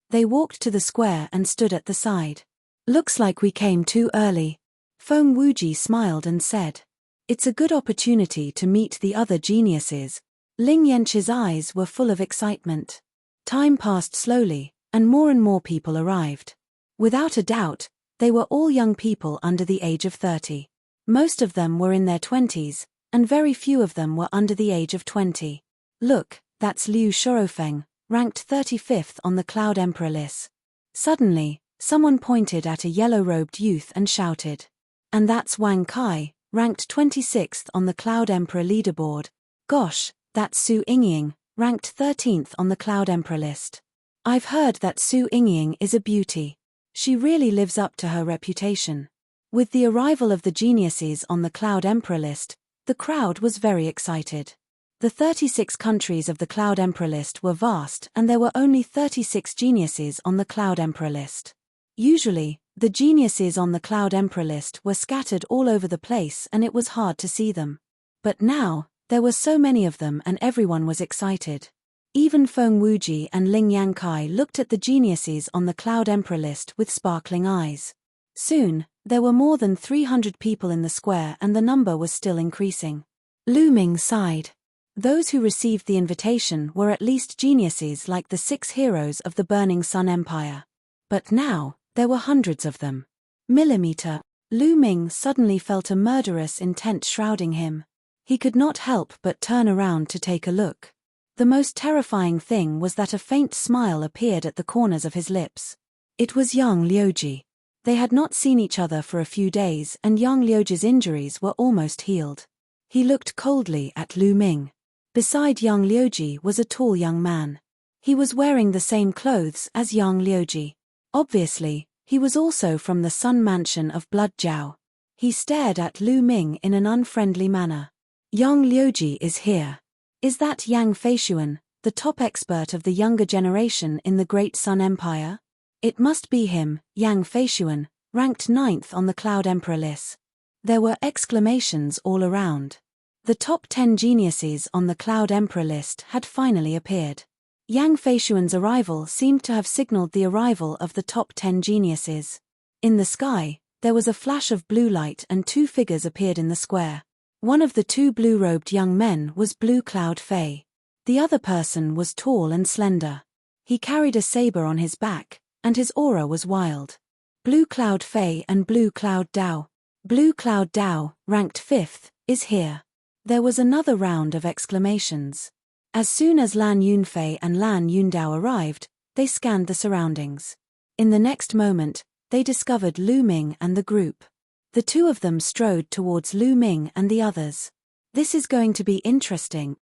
They walked to the square and stood at the side. "Looks like we came too early." Feng Wuji smiled and said, "It's a good opportunity to meet the other geniuses." Ling Yanqi's eyes were full of excitement. Time passed slowly, and more people arrived. Without a doubt, they were all young people under the age of 30. Most of them were in their 20s, and very few of them were under the age of 20. "Look, that's Liu Shorofeng, ranked 35th on the Cloud Emperor list." Suddenly, someone pointed at a yellow-robed youth and shouted, "And that's Wang Kai, ranked 26th on the Cloud Emperor leaderboard. Gosh, that's Su Yingying, ranked 13th on the Cloud Emperor list. I've heard that Su Yingying is a beauty. She really lives up to her reputation." With the arrival of the geniuses on the Cloud Emperor list, the crowd was very excited. The 36 countries of the Cloud Emperor list were vast, and there were only 36 geniuses on the Cloud Emperor list. Usually, the geniuses on the Cloud Emperor list were scattered all over the place and it was hard to see them. But now, there were so many of them and everyone was excited. Even Feng Wuji and Ling Yankai looked at the geniuses on the Cloud Emperor list with sparkling eyes. Soon, there were more than 300 people in the square and the number was still increasing. Lu Ming sighed. Those who received the invitation were at least geniuses like the 6 heroes of the Burning Sun Empire. But now, there were hundreds of them. Millimeter. Lu Ming suddenly felt a murderous intent shrouding him. He could not help but turn around to take a look. The most terrifying thing was that a faint smile appeared at the corners of his lips. It was Yang Liuji. They had not seen each other for a few days and Yang Liuji's injuries were almost healed. He looked coldly at Lu Ming. Beside Yang Liuji was a tall young man. He was wearing the same clothes as Yang Liuji. Obviously, he was also from the Sun Mansion of Blood Jiao. He stared at Lu Ming in an unfriendly manner. "Yang Liuji is here. Is that Yang Feishuan, the top expert of the younger generation in the Great Sun Empire? It must be him, Yang Feishuan, ranked 9th on the Cloud Emperor list." There were exclamations all around. The top 10 geniuses on the Cloud Emperor list had finally appeared. Yang Feishuan's arrival seemed to have signaled the arrival of the top 10 geniuses. In the sky, there was a flash of blue light and 2 figures appeared in the square. One of the 2 blue-robed young men was Blue Cloud Fei. The other person was tall and slender. He carried a saber on his back, and his aura was wild. Blue Cloud Fei and Blue Cloud Dao. Blue Cloud Dao, ranked 5th, is here. There was another round of exclamations. As soon as Lan Yunfei and Lan Yundao arrived, they scanned the surroundings. In the next moment, they discovered Lu Ming and the group. The two of them strode towards Lu Ming and the others. This is going to be interesting.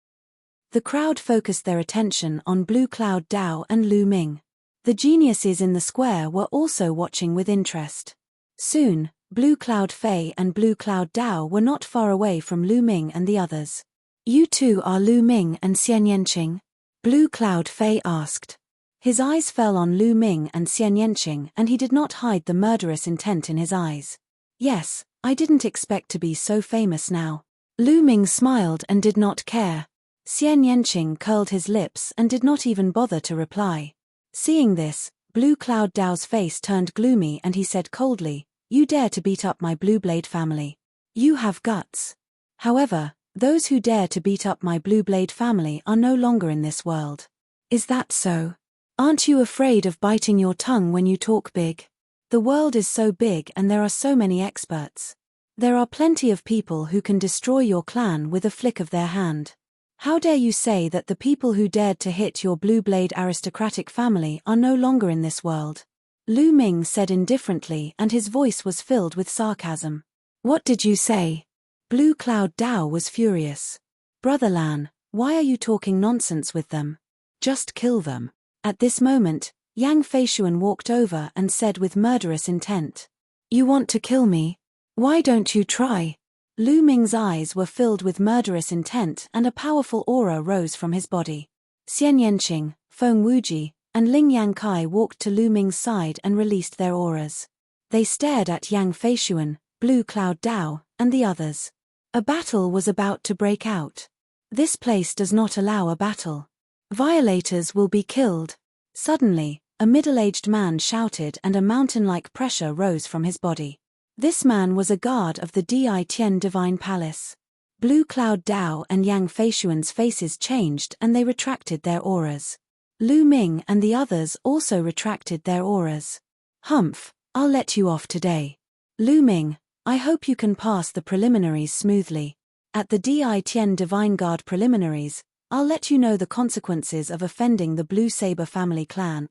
The crowd focused their attention on Blue Cloud Dao and Lu Ming. The geniuses in the square were also watching with interest. Soon, Blue Cloud Fei and Blue Cloud Dao were not far away from Lu Ming and the others. You two are Lu Ming and Xian Yanqing? Blue Cloud Fei asked. His eyes fell on Lu Ming and Xian Yanqing and he did not hide the murderous intent in his eyes. Yes, I didn't expect to be so famous now. Lu Ming smiled and did not care. Xian Yanqing curled his lips and did not even bother to reply. Seeing this, Blue Cloud Dao's face turned gloomy and he said coldly, "You dare to beat up my Blue Blade family. You have guts. However, those who dare to beat up my Blue Blade family are no longer in this world." Is that so? Aren't you afraid of biting your tongue when you talk big? The world is so big and there are so many experts. There are plenty of people who can destroy your clan with a flick of their hand. How dare you say that the people who dared to hit your Blue Blade aristocratic family are no longer in this world? Lu Ming said indifferently and his voice was filled with sarcasm. What did you say? Blue Cloud Dao was furious. Brother Lan, why are you talking nonsense with them? Just kill them. At this moment, Yang Feishuan walked over and said with murderous intent. You want to kill me? Why don't you try? Lu Ming's eyes were filled with murderous intent and a powerful aura rose from his body. Xian Yanqing, Feng Wuji, and Ling Yankai walked to Lu Ming's side and released their auras. They stared at Yang Feishuan, Blue Cloud Dao, and the others. A battle was about to break out. This place does not allow a battle. Violators will be killed. Suddenly, a middle-aged man shouted and a mountain-like pressure rose from his body. This man was a guard of the Di Tian Divine Palace. Blue Cloud Dao and Yang Feishuan's faces changed and they retracted their auras. Lu Ming and the others also retracted their auras. Humph, I'll let you off today. Lu Ming, I hope you can pass the preliminaries smoothly. At the Di Tian Divine Guard preliminaries, I'll let you know the consequences of offending the Blue Saber family clan.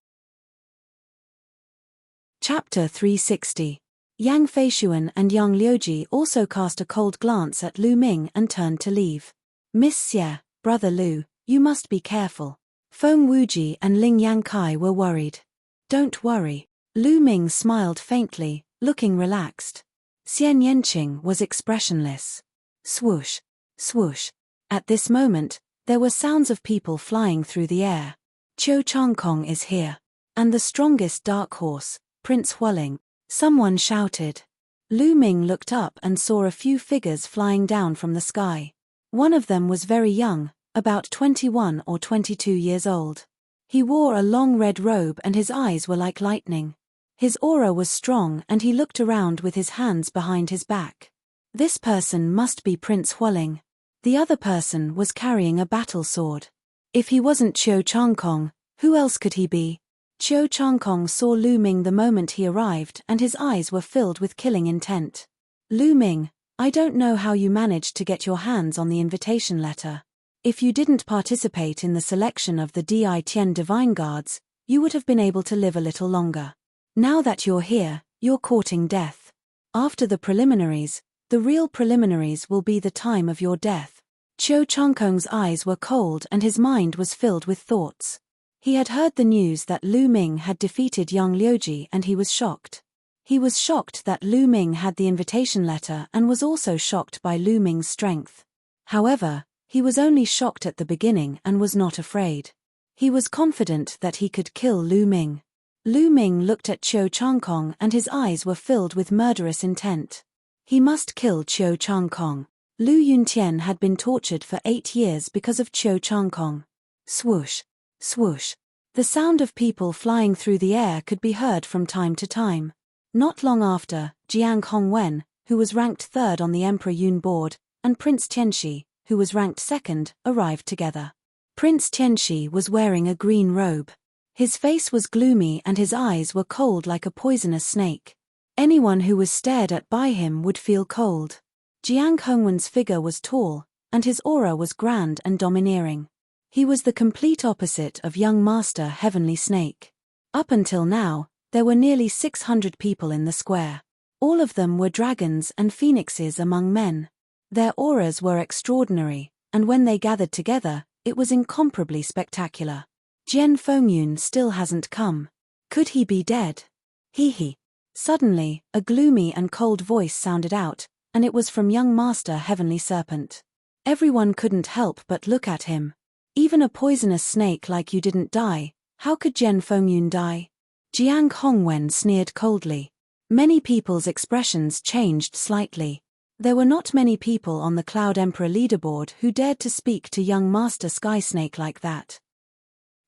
Chapter 360. Yang Feishuan and Yang Liuji also cast a cold glance at Lu Ming and turned to leave. Miss Xie, Brother Lu, you must be careful. Feng Wuji and Ling Yankai were worried. Don't worry. Lu Ming smiled faintly, looking relaxed. Xian Yanqing was expressionless. Swoosh, swoosh. At this moment, there were sounds of people flying through the air. Qiu Changkong is here. And the strongest dark horse, Prince Hualing. Someone shouted. Lu Ming looked up and saw a few figures flying down from the sky. One of them was very young, about 21 or 22 years old. He wore a long red robe and his eyes were like lightning. His aura was strong and he looked around with his hands behind his back. This person must be Prince Hualing. The other person was carrying a battle sword. If he wasn't Qiu Changkong, who else could he be? Qiu Changkong saw Lu Ming the moment he arrived and his eyes were filled with killing intent. Lu Ming, I don't know how you managed to get your hands on the invitation letter. If you didn't participate in the selection of the Di Tian Divine Guards, you would have been able to live a little longer. Now that you're here, you're courting death. After the preliminaries, the real preliminaries will be the time of your death. Qiu Changkong's eyes were cold and his mind was filled with thoughts. He had heard the news that Lu Ming had defeated Yang Liuji and he was shocked. He was shocked that Lu Ming had the invitation letter and was also shocked by Lu Ming's strength. However, he was only shocked at the beginning and was not afraid. He was confident that he could kill Lu Ming. Lu Ming looked at Qiu Changkong and his eyes were filled with murderous intent. He must kill Qiu Changkong. Lu Yuntian had been tortured for 8 years because of Qiu Changkong. Swoosh, swoosh. The sound of people flying through the air could be heard from time to time. Not long after, Jiang Hongwen, who was ranked 3rd on the Emperor Yun board, and Prince Tianxi, who was ranked 2nd, arrived together. Prince Tianxi was wearing a green robe. His face was gloomy and his eyes were cold like a poisonous snake. Anyone who was stared at by him would feel cold. Jiang Hongwen's figure was tall, and his aura was grand and domineering. He was the complete opposite of young Master Heavenly Snake. Up until now, There were nearly 600 people in the square. All of them were dragons and phoenixes among men. Their auras were extraordinary, and when they gathered together, it was incomparably spectacular. Jian Fengyun still hasn't come. Could he be dead? He. Suddenly, a gloomy and cold voice sounded out, and it was from young Master Heavenly Serpent. Everyone couldn't help but look at him. Even a poisonous snake like you didn't die. How could Jian Fengyun die? Jiang Hongwen sneered coldly. Many people's expressions changed slightly. There were not many people on the Cloud Emperor leaderboard who dared to speak to young Master Sky Snake like that.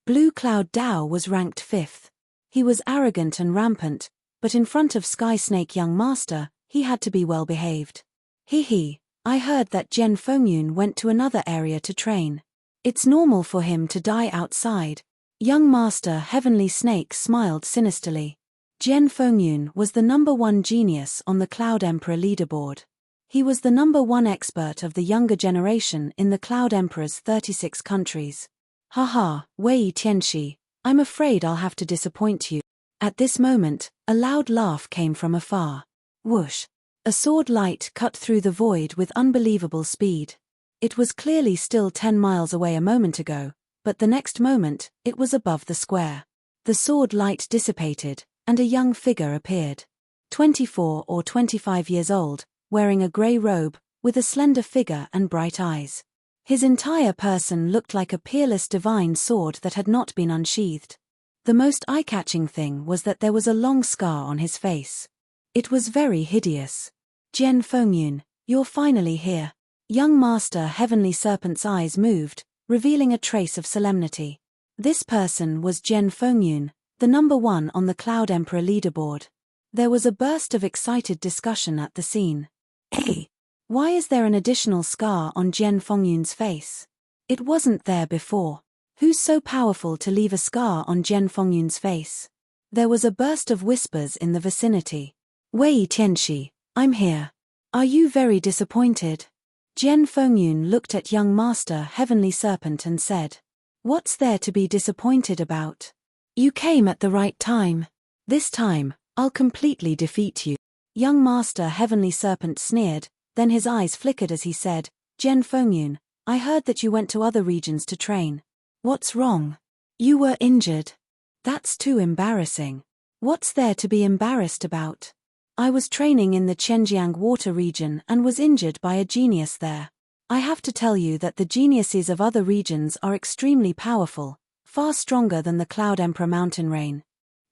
Blue Cloud Dao was ranked 5th. He was arrogant and rampant, but in front of Sky Snake young Master, he had to be well behaved. I heard that Jian Fengyun went to another area to train. It's normal for him to die outside. Young Master Heavenly Snake smiled sinisterly. Jian Fengyun was the #1 genius on the Cloud Emperor leaderboard. He was the #1 expert of the younger generation in the Cloud Emperor's 36 countries. Haha, Wei Tianxi, I'm afraid I'll have to disappoint you. At this moment, a loud laugh came from afar. Whoosh! A sword light cut through the void with unbelievable speed. It was clearly still 10 miles away a moment ago, but the next moment, it was above the square. The sword light dissipated, and a young figure appeared. 24 or 25 years old, wearing a grey robe, with a slender figure and bright eyes. His entire person looked like a peerless divine sword that had not been unsheathed. The most eye-catching thing was that there was a long scar on his face. It was very hideous. Jian Fengyun, you're finally here. Young Master Heavenly Serpent's eyes moved, revealing a trace of solemnity. This person was Jian Fengyun, the #1 on the Cloud Emperor leaderboard. There was a burst of excited discussion at the scene. Hey! Why is there an additional scar on Jian Fengyun's face? It wasn't there before. Who's so powerful to leave a scar on Jian Fengyun's face? There was a burst of whispers in the vicinity. Wei Tianxi, I'm here. Are you very disappointed? Jian Fengyun looked at young Master Heavenly Serpent and said, What's there to be disappointed about? You came at the right time. This time, I'll completely defeat you. Young Master Heavenly Serpent sneered, then his eyes flickered as he said, Jian Fengyun, I heard that you went to other regions to train. What's wrong? You were injured. That's too embarrassing. What's there to be embarrassed about? I was training in the Zhenjiang water region and was injured by a genius there. I have to tell you that the geniuses of other regions are extremely powerful, far stronger than the Cloud Emperor mountain rain.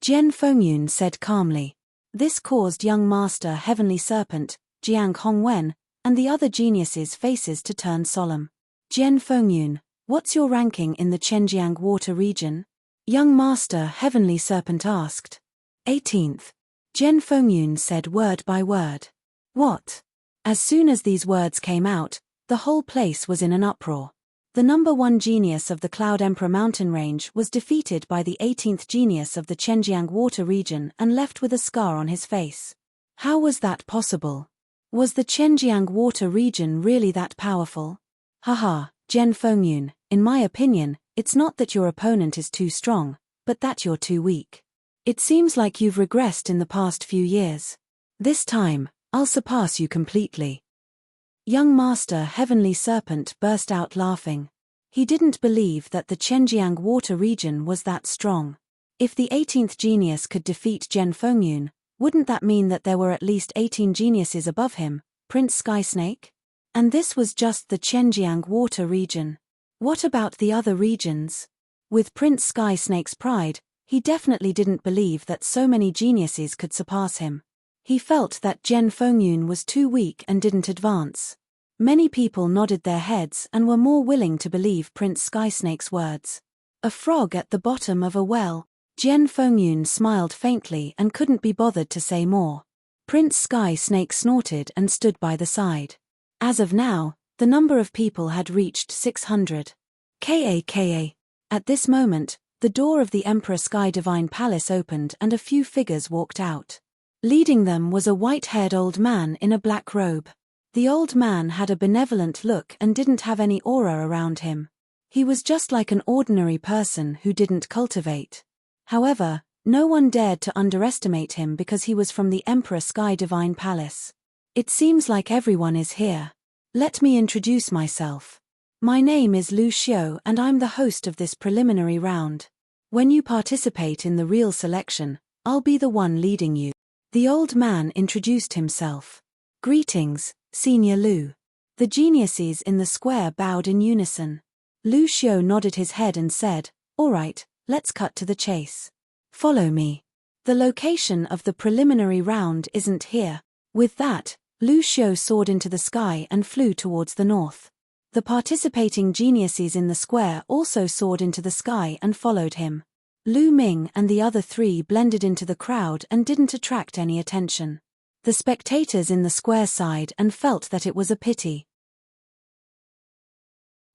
Jian Fengyun said calmly. This caused young Master Heavenly Serpent, Jiang Hongwen, and the other geniuses' faces to turn solemn. Jian Fengyun, what's your ranking in the Zhenjiang water region? Young Master Heavenly Serpent asked. 18th. Jian Fengyun said word by word. What? As soon as these words came out, the whole place was in an uproar. The #1 genius of the Cloud Emperor mountain range was defeated by the 18th genius of the Zhenjiang water region and left with a scar on his face. How was that possible? Was the Zhenjiang water region really that powerful? Haha, Jian Fengyun, in my opinion, it's not that your opponent is too strong, but that you're too weak. It seems like you've regressed in the past few years. This time, I'll surpass you completely. Young Master Heavenly Serpent burst out laughing. He didn't believe that the Zhenjiang water region was that strong. If the 18th genius could defeat Jian Fengyun, wouldn't that mean that there were at least 18 geniuses above him, Prince Sky Snake? And this was just the Zhenjiang water region. What about the other regions? With Prince Sky Snake's pride, he definitely didn't believe that so many geniuses could surpass him. He felt that Jian Fengyun was too weak and didn't advance. Many people nodded their heads and were more willing to believe Prince Sky Snake's words. A frog at the bottom of a well. Jian Fengyun smiled faintly and couldn't be bothered to say more. Prince Sky Snake snorted and stood by the side. As of now, the number of people had reached 600. Ka. At this moment, the door of the Emperor Sky Divine Palace opened and a few figures walked out. Leading them was a white-haired old man in a black robe. The old man had a benevolent look and didn't have any aura around him. He was just like an ordinary person who didn't cultivate. However, No one dared to underestimate him because he was from the Emperor Sky Divine Palace. It seems like everyone is here. Let me introduce myself. My name is Lu Xiu and I'm the host of this preliminary round. When you participate in the real selection, I'll be the one leading you. The old man introduced himself. Greetings, Senior Lu. The geniuses in the square bowed in unison. Lu Xiu nodded his head and said, "All right, let's cut to the chase. Follow me. The location of the preliminary round isn't here." With that, Lu Xiu soared into the sky and flew towards the north. The participating geniuses in the square also soared into the sky and followed him. Lu Ming and the other three blended into the crowd and didn't attract any attention. The spectators in the square sighed and felt that it was a pity.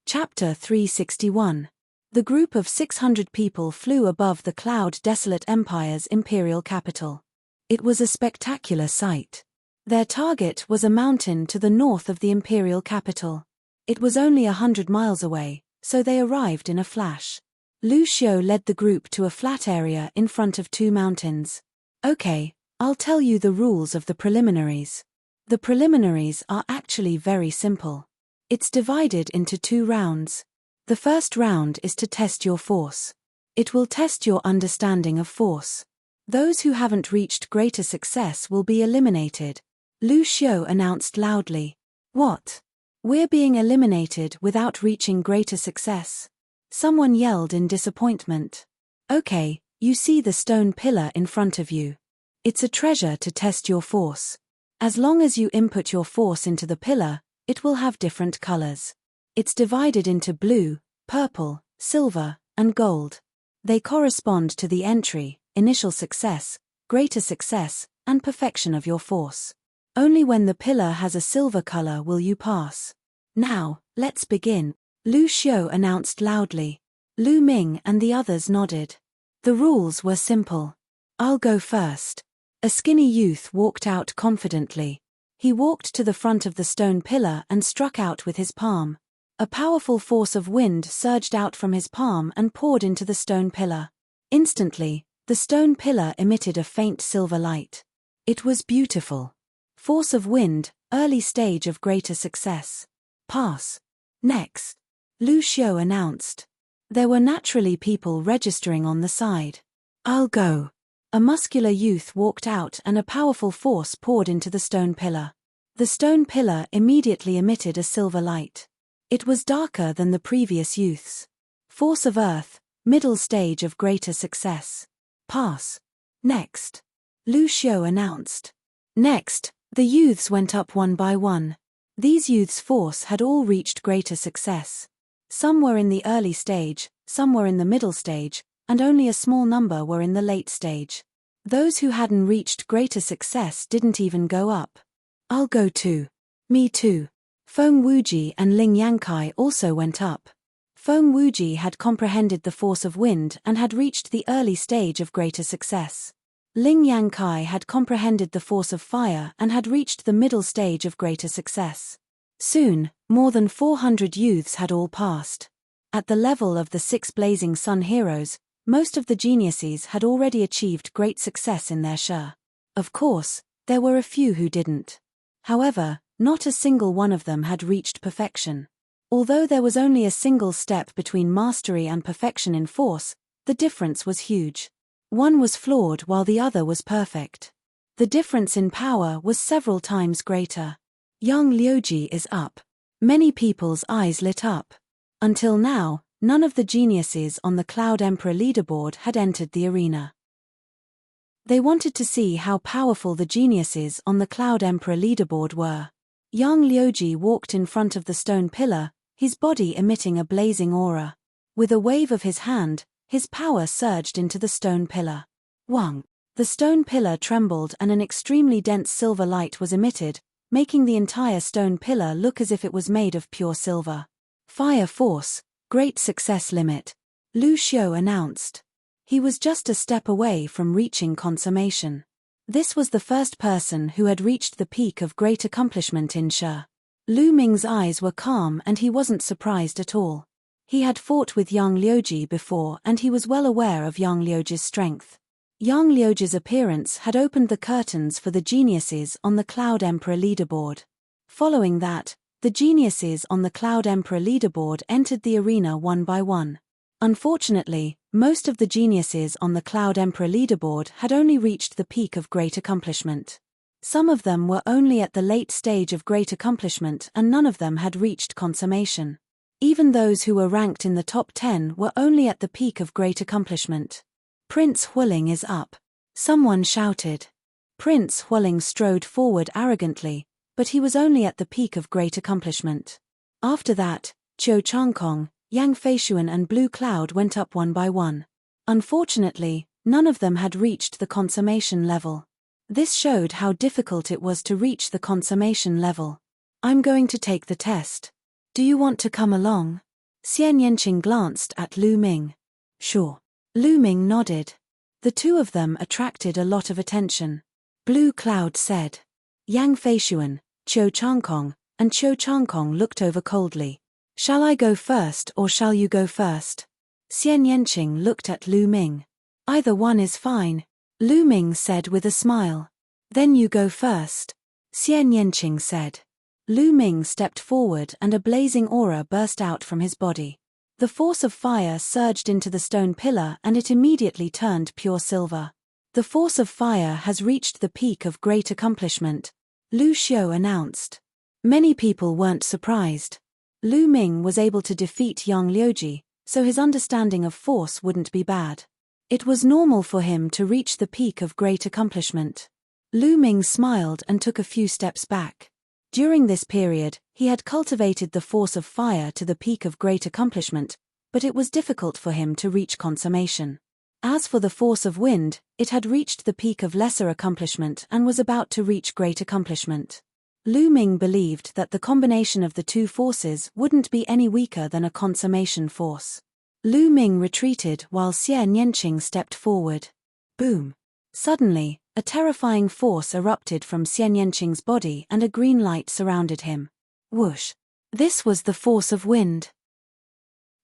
Chapter 361. The group of 600 people flew above the cloud-desolate empire's imperial capital. It was a spectacular sight. Their target was a mountain to the north of the imperial capital. It was only 100 miles away, so they arrived in a flash. Lu Xiu led the group to a flat area in front of two mountains. "Okay, I'll tell you the rules of the preliminaries. The preliminaries are actually very simple. It's divided into 2 rounds. The first round is to test your force. It will test your understanding of force. Those who haven't reached greater success will be eliminated." Lu Xiu announced loudly. "What? We're being eliminated without reaching greater success?" Someone yelled in disappointment. "Okay, you see the stone pillar in front of you. It's a treasure to test your force. As long as you input your force into the pillar, it will have different colors. It's divided into blue, purple, silver, and gold. They correspond to the entry, initial success, greater success, and perfection of your force. Only when the pillar has a silver color will you pass. Now, let's begin," Lu Xiu announced loudly. Lu Ming and the others nodded. The rules were simple. "I'll go first." A skinny youth walked out confidently. He walked to the front of the stone pillar and struck out with his palm. A powerful force of wind surged out from his palm and poured into the stone pillar. Instantly, the stone pillar emitted a faint silver light. It was beautiful. Force of wind, early stage of greater success. "Pass." "Next," Lu Xiu announced. There were naturally people registering on the side. "I'll go." A muscular youth walked out and a powerful force poured into the stone pillar. The stone pillar immediately emitted a silver light. It was darker than the previous youths. Force of earth, middle stage of greater success. "Pass." "Next," Lu Xiu announced. Next, the youths went up one by one. These youths' force had all reached greater success. Some were in the early stage, some were in the middle stage, and only a small number were in the late stage. Those who hadn't reached greater success didn't even go up. "I'll go too." "Me too." Feng Wuji and Ling Yankai also went up. Feng Wuji had comprehended the force of wind and had reached the early stage of greater success. Ling Yankai had comprehended the force of fire and had reached the middle stage of greater success. Soon, more than 400 youths had all passed. At the level of the 6 blazing sun heroes, most of the geniuses had already achieved great success in their share. Of course, there were a few who didn't. However, not a single one of them had reached perfection. Although there was only a single step between mastery and perfection in force, the difference was huge. One was flawed while the other was perfect. The difference in power was several times greater. Yang Liuji is up. Many people's eyes lit up. Until now, none of the geniuses on the Cloud Emperor leaderboard had entered the arena. They wanted to see how powerful the geniuses on the Cloud Emperor leaderboard were. Yang Liuji walked in front of the stone pillar, his body emitting a blazing aura. With a wave of his hand, his power surged into the stone pillar. Wang. The stone pillar trembled and an extremely dense silver light was emitted, making the entire stone pillar look as if it was made of pure silver. "Fire force, great success limit," Lu Xiu announced. He was just a step away from reaching consummation. This was the first person who had reached the peak of great accomplishment in Shi. Lu Ming's eyes were calm and he wasn't surprised at all. He had fought with Yang Liuji before and he was well aware of Yang Liuji's strength. Yang Liuji's appearance had opened the curtains for the geniuses on the Cloud Emperor leaderboard. Following that, the geniuses on the Cloud Emperor leaderboard entered the arena one by one. Unfortunately, most of the geniuses on the Cloud Emperor leaderboard had only reached the peak of great accomplishment. Some of them were only at the late stage of great accomplishment and none of them had reached consummation. Even those who were ranked in the top 10 were only at the peak of great accomplishment. Prince Huiling is up. Someone shouted. Prince Huiling strode forward arrogantly, but he was only at the peak of great accomplishment. After that, Qiu Changkong, Yang Feishuan and Blue Cloud went up one by one. Unfortunately, none of them had reached the consummation level. This showed how difficult it was to reach the consummation level. I'm going to take the test. Do you want to come along? Xian Yanqing glanced at Lu Ming. Sure. Lu Ming nodded. The two of them attracted a lot of attention. Blue Cloud said. Yang Feishuan, Qiu Changkong, and Qiu Changkong looked over coldly. Shall I go first or shall you go first? Xian Yanqing looked at Lu Ming. Either one is fine, Lu Ming said with a smile. Then you go first, Xian Yanqing said. Lu Ming stepped forward and a blazing aura burst out from his body. The force of fire surged into the stone pillar and it immediately turned pure silver. The force of fire has reached the peak of great accomplishment, Lu Xiu announced. Many people weren't surprised. Lu Ming was able to defeat Yang Liuji, so his understanding of force wouldn't be bad. It was normal for him to reach the peak of great accomplishment. Lu Ming smiled and took a few steps back. During this period, he had cultivated the force of fire to the peak of great accomplishment, but it was difficult for him to reach consummation. As for the force of wind, it had reached the peak of lesser accomplishment and was about to reach great accomplishment. Lu Ming believed that the combination of the two forces wouldn't be any weaker than a consummation force. Lu Ming retreated while Xian Yanqing stepped forward. Boom! Suddenly, a terrifying force erupted from Xian Yanqing's body and a green light surrounded him. Whoosh! This was the force of wind.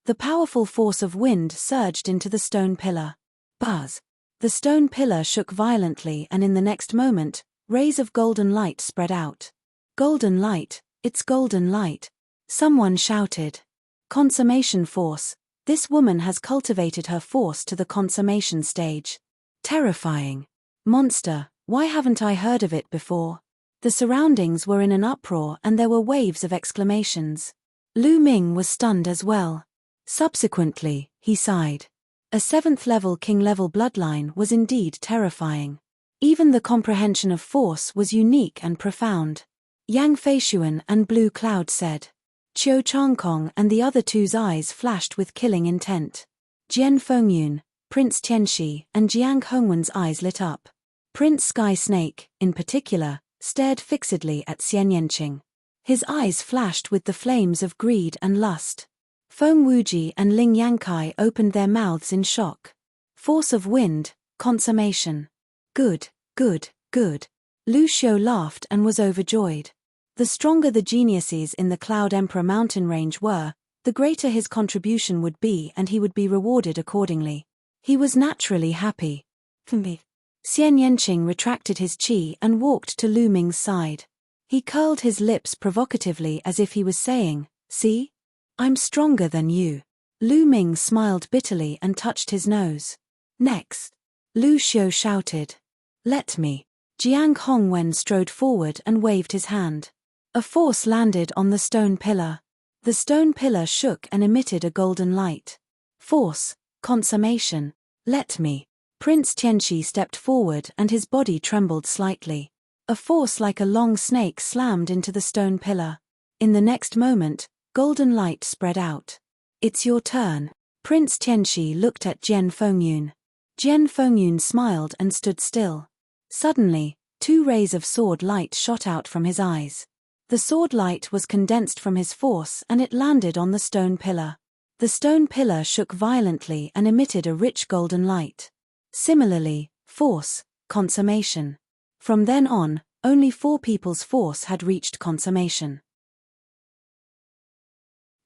The powerful force of wind surged into the stone pillar. Buzz! The stone pillar shook violently and in the next moment, rays of golden light spread out. Golden light, it's golden light. Someone shouted. Consummation force. This woman has cultivated her force to the consummation stage. Terrifying. Monster, why haven't I heard of it before? The surroundings were in an uproar and there were waves of exclamations. Lu Ming was stunned as well. Subsequently, he sighed. A 7th-level king-level bloodline was indeed terrifying. Even the comprehension of force was unique and profound. Yang Feishuan and Blue Cloud said. Qiu Changkong and the other two's eyes flashed with killing intent. Jian Fengyun, Prince Tianxi, and Jiang Hongwen's eyes lit up. Prince Sky Snake, in particular, stared fixedly at Xian Yanqing. His eyes flashed with the flames of greed and lust. Feng Wuji and Ling Yankai opened their mouths in shock. Force of wind, consummation. Good, good, good. Lu Xiu laughed and was overjoyed. The stronger the geniuses in the Cloud Emperor mountain range were, the greater his contribution would be and he would be rewarded accordingly. He was naturally happy. Xian Yanqing retracted his qi and walked to Lu Ming's side. He curled his lips provocatively as if he was saying, "See? I'm stronger than you." Lu Ming smiled bitterly and touched his nose. Next. Lu Xiu shouted. "Let me." Jiang Hongwen strode forward and waved his hand. A force landed on the stone pillar. The stone pillar shook and emitted a golden light. Force, consummation, let me. Prince Tianxi stepped forward and his body trembled slightly. A force like a long snake slammed into the stone pillar. In the next moment, golden light spread out. "It's your turn." Prince Tianxi looked at Jian Fengyun. Jian Fengyun smiled and stood still. Suddenly, 2 rays of sword light shot out from his eyes. The sword light was condensed from his force and it landed on the stone pillar. The stone pillar shook violently and emitted a rich golden light. Similarly, force, consummation. From then on, only 4 people's force had reached consummation.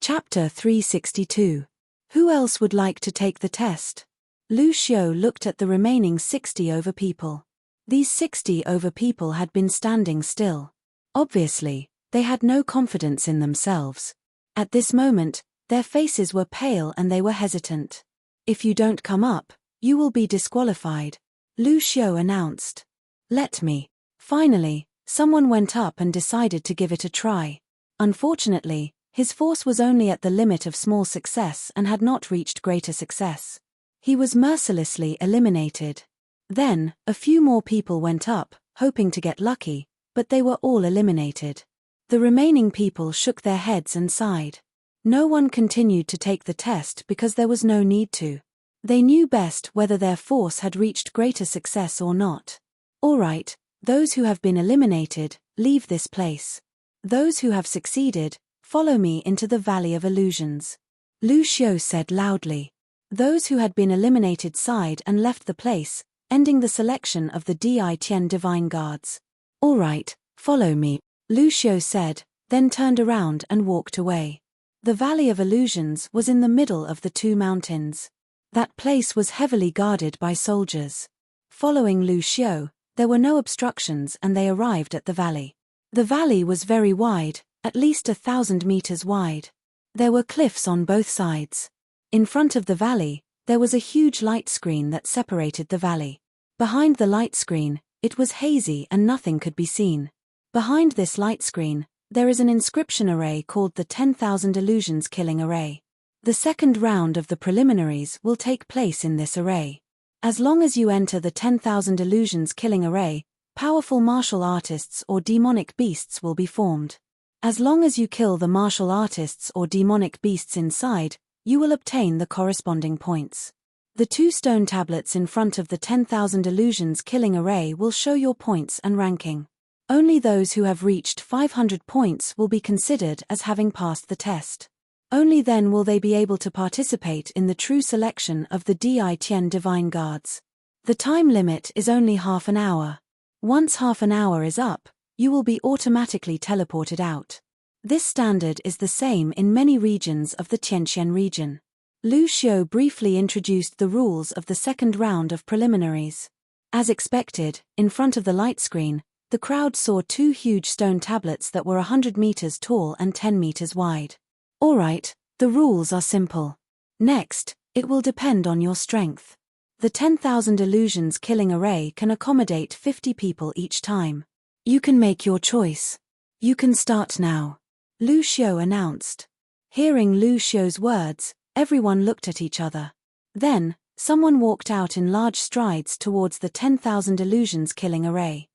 Chapter 362. Who else would like to take the test? Lu Xiu looked at the remaining 60 over people. These 60 over people had been standing still. Obviously, they had no confidence in themselves. At this moment, their faces were pale and they were hesitant. If you don't come up, you will be disqualified, Lu Xiu announced. Let me. Finally, someone went up and decided to give it a try. Unfortunately, his force was only at the limit of small success and had not reached greater success. He was mercilessly eliminated. Then, a few more people went up, hoping to get lucky, but they were all eliminated. The remaining people shook their heads and sighed. No one continued to take the test because there was no need to. They knew best whether their force had reached greater success or not. All right, those who have been eliminated, leave this place. Those who have succeeded, follow me into the Valley of Illusions. Lu Xiu said loudly. Those who had been eliminated sighed and left the place, ending the selection of the Di-Tian Divine Guards. All right, follow me, Lu Xiu said, then turned around and walked away. The Valley of Illusions was in the middle of the two mountains. That place was heavily guarded by soldiers. Following Lu Xiu, there were no obstructions and they arrived at the valley. The valley was very wide, at least 1,000 meters wide. There were cliffs on both sides. In front of the valley, there was a huge light screen that separated the valley. Behind the light screen, it was hazy and nothing could be seen. Behind this light screen, there is an inscription array called the 10,000 Illusions Killing Array. The second round of the preliminaries will take place in this array. As long as you enter the 10,000 Illusions Killing Array, powerful martial artists or demonic beasts will be formed. As long as you kill the martial artists or demonic beasts inside, you will obtain the corresponding points. The two stone tablets in front of the 10,000 Illusions Killing Array will show your points and ranking. Only those who have reached 500 points will be considered as having passed the test. Only then will they be able to participate in the true selection of the Di-Tian Divine Guards. The time limit is only half an hour. Once half an hour is up, you will be automatically teleported out. This standard is the same in many regions of the Tianqian region. Lu Xiu briefly introduced the rules of the second round of preliminaries. As expected, in front of the light screen, the crowd saw two huge stone tablets that were 100 meters tall and 10 meters wide. All right, the rules are simple. Next, it will depend on your strength. The 10,000 Illusions Killing Array can accommodate 50 people each time. You can make your choice. You can start now, Lu Xiu announced. Hearing Lu Xiu's words, everyone looked at each other. Then, someone walked out in large strides towards the 10,000 Illusions Killing Array.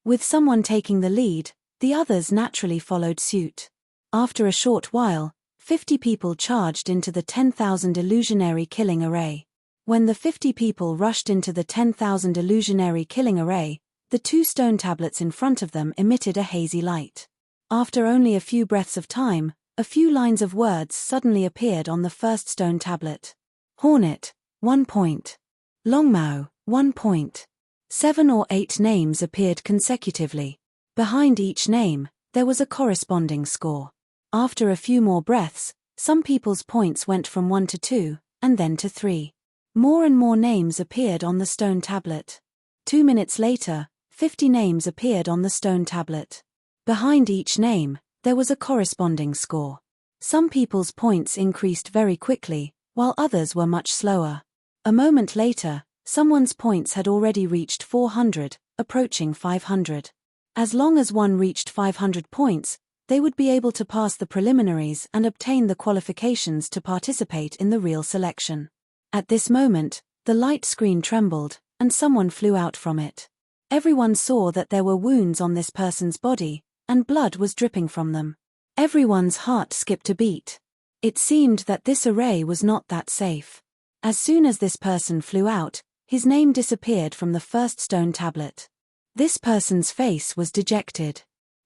With someone taking the lead, the others naturally followed suit. After a short while, 50 people charged into the 10,000 Illusionary Killing Array. When the 50 people rushed into the 10,000 Illusionary Killing Array, the two stone tablets in front of them emitted a hazy light. After only a few breaths of time, a few lines of words suddenly appeared on the first stone tablet. Hornet, 1 point. Longmao, 1 point. 7 or 8 names appeared consecutively. Behind each name, there was a corresponding score. After a few more breaths, some people's points went from 1 to 2, and then to 3. More and more names appeared on the stone tablet. 2 minutes later, 50 names appeared on the stone tablet. Behind each name, there was a corresponding score. Some people's points increased very quickly, while others were much slower. A moment later, someone's points had already reached 400, approaching 500. As long as one reached 500 points, they would be able to pass the preliminaries and obtain the qualifications to participate in the real selection. At this moment, the light screen trembled, and someone flew out from it. Everyone saw that there were wounds on this person's body, and blood was dripping from them. Everyone's heart skipped a beat. It seemed that this array was not that safe. As soon as this person flew out, his name disappeared from the first stone tablet. This person's face was dejected.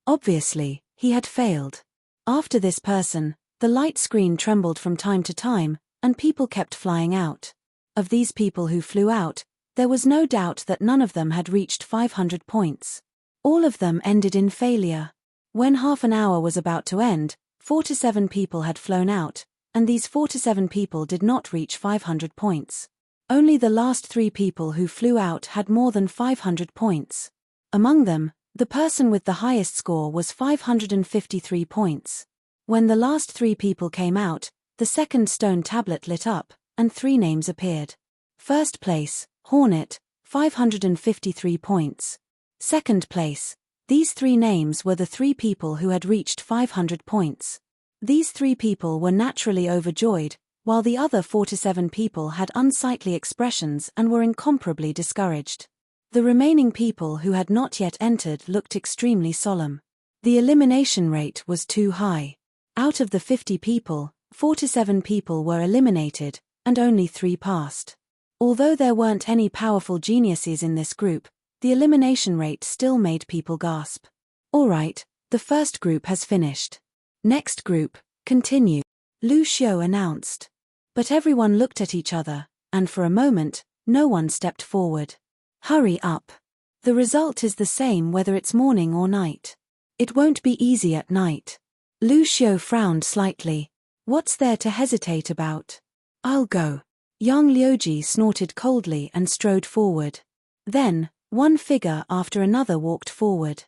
Obviously, he had failed. After this person, the light screen trembled from time to time, and people kept flying out. Of these people who flew out, there was no doubt that none of them had reached 500 points. All of them ended in failure. When half an hour was about to end, 4 to 7 people had flown out, and these 4 to 7 people did not reach 500 points. Only the last 3 people who flew out had more than 500 points. Among them, the person with the highest score was 553 points. When the last 3 people came out, the second stone tablet lit up, and 3 names appeared. First place, Hornet, 553 points. Second place. These 3 names were the 3 people who had reached 500 points. These 3 people were naturally overjoyed, while the other 47 people had unsightly expressions and were incomparably discouraged. The remaining people who had not yet entered looked extremely solemn. The elimination rate was too high. Out of the 50 people, 47 people were eliminated, and only 3 passed. Although there weren't any powerful geniuses in this group, the elimination rate still made people gasp. Alright, the first group has finished. Next group, continue, Lu Xiu announced. But everyone looked at each other, and for a moment, no one stepped forward. Hurry up. The result is the same whether it's morning or night. It won't be easy at night. Lu Xiu frowned slightly. What's there to hesitate about? I'll go. Yang Liuji snorted coldly and strode forward. Then, one figure after another walked forward.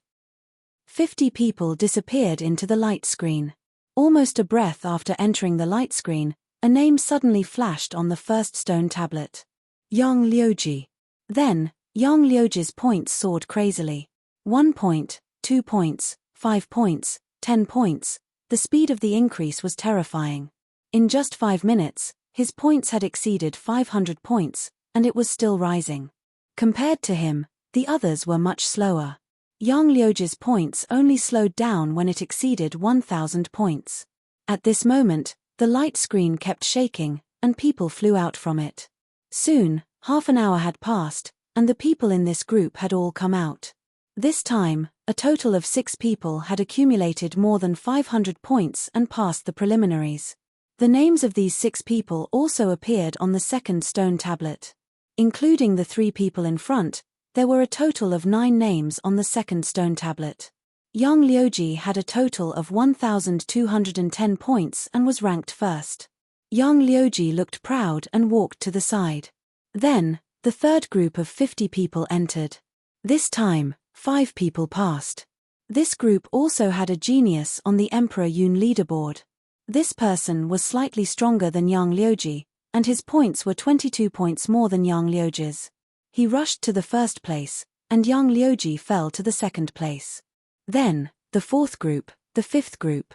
50 people disappeared into the light screen. Almost a breath after entering the light screen, a name suddenly flashed on the first stone tablet. Yang Liuji. Then, Yang Liuji's points soared crazily. 1 point, 2 points, 5 points, 10 points. The speed of the increase was terrifying. In just 5 minutes, his points had exceeded 500 points, and it was still rising. Compared to him, the others were much slower. Yang Liuji's points only slowed down when it exceeded 1,000 points. At this moment, the light screen kept shaking, and people flew out from it. Soon, half an hour had passed, and the people in this group had all come out. This time, a total of 6 people had accumulated more than 500 points and passed the preliminaries. The names of these 6 people also appeared on the second stone tablet. Including the 3 people in front, there were a total of 9 names on the second stone tablet. Yang Liuji had a total of 1,210 points and was ranked first. Yang Liuji looked proud and walked to the side. Then, the third group of 50 people entered. This time, 5 people passed. This group also had a genius on the Emperor Yun leaderboard. This person was slightly stronger than Yang Liuji, and his points were 22 points more than Yang Liuji's. He rushed to the first place, and Yang Liuji fell to the second place. Then, the fourth group, the fifth group.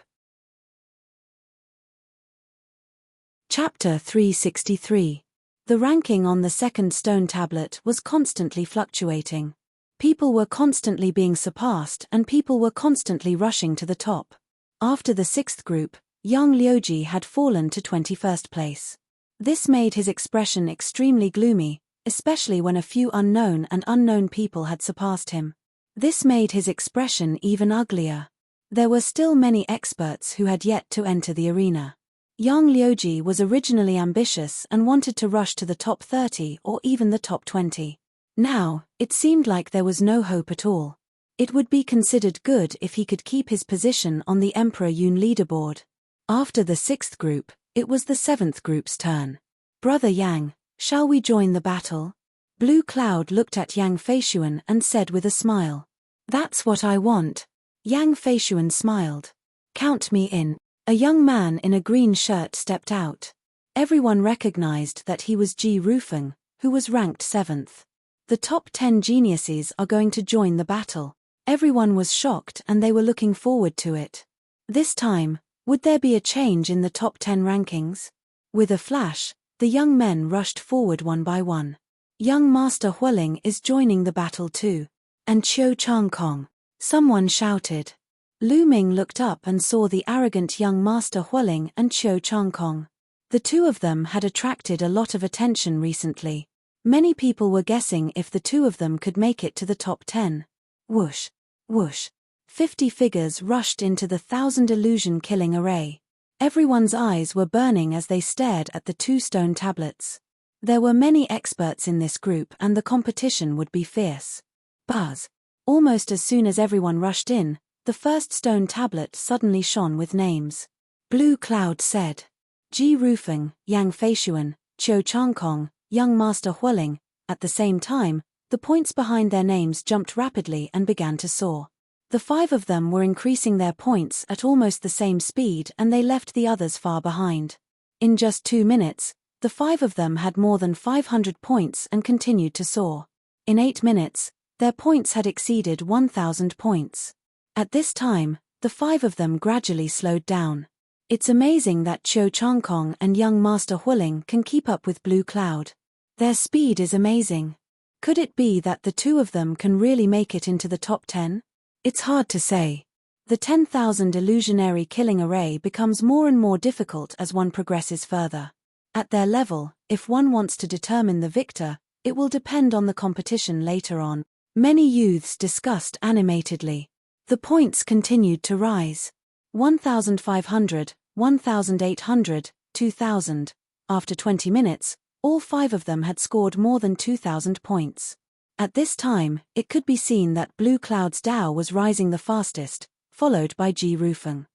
Chapter 363. The ranking on the second stone tablet was constantly fluctuating. People were constantly being surpassed and people were constantly rushing to the top. After the sixth group, Yang Liuji had fallen to 21st place. This made his expression extremely gloomy, especially when a few unknown people had surpassed him. This made his expression even uglier. There were still many experts who had yet to enter the arena. Yang Liuji was originally ambitious and wanted to rush to the top 30 or even the top 20. Now, it seemed like there was no hope at all. It would be considered good if he could keep his position on the Emperor Yun leaderboard. After the sixth group, it was the seventh group's turn. Brother Yang, shall we join the battle? Blue Cloud looked at Yang Feishuan and said with a smile. That's what I want. Yang Feishuan smiled. Count me in. A young man in a green shirt stepped out. Everyone recognized that he was Ji Rufeng, who was ranked 7th. The top 10 geniuses are going to join the battle. Everyone was shocked and they were looking forward to it. This time, would there be a change in the top 10 rankings? With a flash, the young men rushed forward one by one. Young Master Hualing is joining the battle too. And Qiu Changkong. Someone shouted. Lu Ming looked up and saw the arrogant young Master Hualing and Qiu Changkong. The two of them had attracted a lot of attention recently. Many people were guessing if the two of them could make it to the top 10. Whoosh, whoosh. 50 figures rushed into the 1,000 illusion-killing array. Everyone's eyes were burning as they stared at the 2 stone tablets. There were many experts in this group and the competition would be fierce. Buzz. Almost as soon as everyone rushed in, the first stone tablet suddenly shone with names. Blue Cloud said. Ji Rufeng, Yang Feishuan, Qiu Changkong, young Master Huiling. At the same time, the points behind their names jumped rapidly and began to soar. The 5 of them were increasing their points at almost the same speed, and they left the others far behind. In just 2 minutes, the 5 of them had more than 500 points and continued to soar. In 8 minutes, their points had exceeded 1,000 points. At this time, the 5 of them gradually slowed down. It's amazing that Cho Changkong and young Master Huiling can keep up with Blue Cloud. Their speed is amazing. Could it be that the 2 of them can really make it into the top 10? It's hard to say. The 10,000 illusionary killing array becomes more and more difficult as one progresses further. At their level, if one wants to determine the victor, it will depend on the competition later on. Many youths discussed animatedly. The points continued to rise. 1,500, 1,800, 2,000. After 20 minutes, all 5 of them had scored more than 2,000 points. At this time, it could be seen that Blue Cloud's Dao was rising the fastest, followed by Ji Rufeng.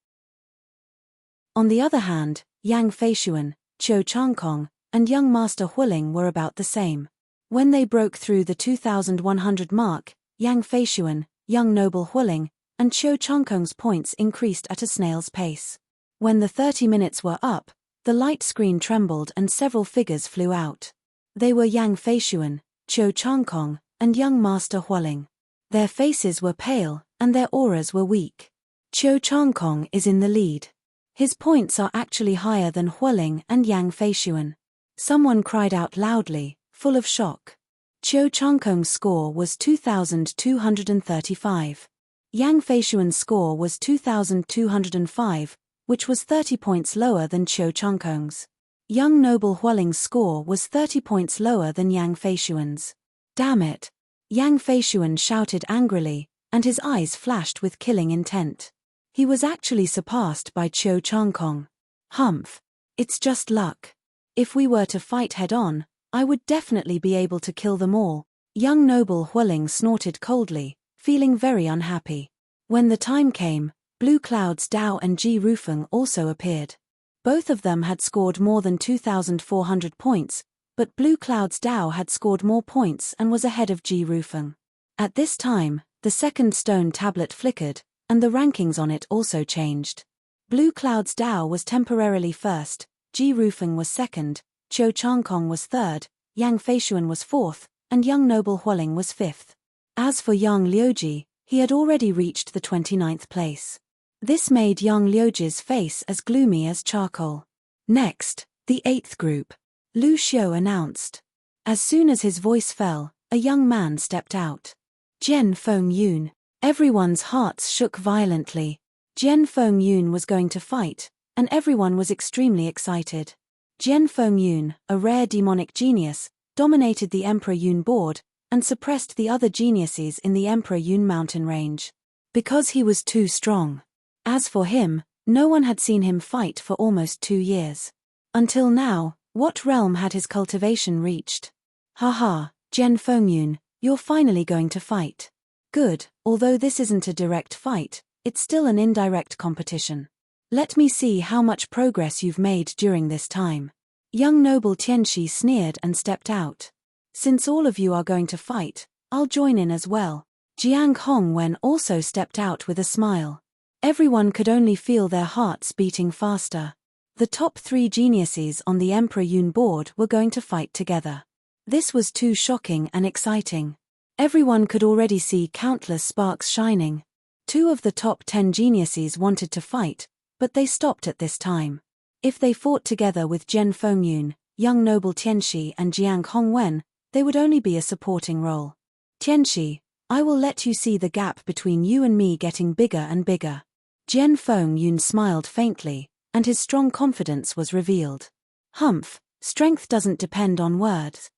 On the other hand, Yang Feishuan, Cho Changkong, and young Master Huiling were about the same. When they broke through the 2,100 mark, Yang Feishuan, young Noble Huiling, and Cho Changkong's points increased at a snail's pace. When the 30 minutes were up, the light screen trembled and several figures flew out. They were Yang Feishuan, Cho Changkong, and young Master Huiling. Their faces were pale, and their auras were weak. Cho Changkong is in the lead. His points are actually higher than Huiling and Yang Feishuan. Someone cried out loudly, full of shock. Cho Changkong's score was 2,235. Yang Feishuan's score was 2,205, which was 30 points lower than Cho Changkong's. Young Noble Huiling's score was 30 points lower than Yang Feishuan's. Damn it! Yang Feishuan shouted angrily, and his eyes flashed with killing intent. He was actually surpassed by Cho Changkong. Humph! It's just luck. If we were to fight head-on, I would definitely be able to kill them all. Young Noble Huiling snorted coldly, feeling very unhappy. When the time came, Blue Cloud's Dao and Ji Rufeng also appeared. Both of them had scored more than 2,400 points, but Blue Cloud's Dao had scored more points and was ahead of Ji Rufeng. At this time, the second stone tablet flickered, and the rankings on it also changed. Blue Cloud's Dao was temporarily first, Ji Rufeng was second, Cho Changkong was third, Yang Feishuan was fourth, and young Noble Huiling was fifth. As for young Liuji, he had already reached the 29th place. This made young Liuji's face as gloomy as charcoal. Next, the 8th group. Lu Xiu announced. As soon as his voice fell, a young man stepped out. Jian Fengyun. Everyone's hearts shook violently. Jian Fengyun was going to fight, and everyone was extremely excited. Jian Fengyun, a rare demonic genius, dominated the Emperor Yun board, and suppressed the other geniuses in the Emperor Yun mountain range. Because he was too strong. As for him, no one had seen him fight for almost 2 years. Until now, what realm had his cultivation reached? Haha, Jian Fengyun, you're finally going to fight. Good, although this isn't a direct fight, it's still an indirect competition. Let me see how much progress you've made during this time. Young Noble Tianxi sneered and stepped out. Since all of you are going to fight, I'll join in as well. Jiang Hongwen also stepped out with a smile. Everyone could only feel their hearts beating faster. The top 3 geniuses on the Emperor Yun board were going to fight together. This was too shocking and exciting. Everyone could already see countless sparks shining. 2 of the top 10 geniuses wanted to fight, but they stopped at this time. If they fought together with Jian Fengyun, young Noble Tianxi and Jiang Hongwen, they would only be a supporting role. Tianxi, I will let you see the gap between you and me getting bigger and bigger. Jian Fengyun smiled faintly, and his strong confidence was revealed. Humph, strength doesn't depend on words.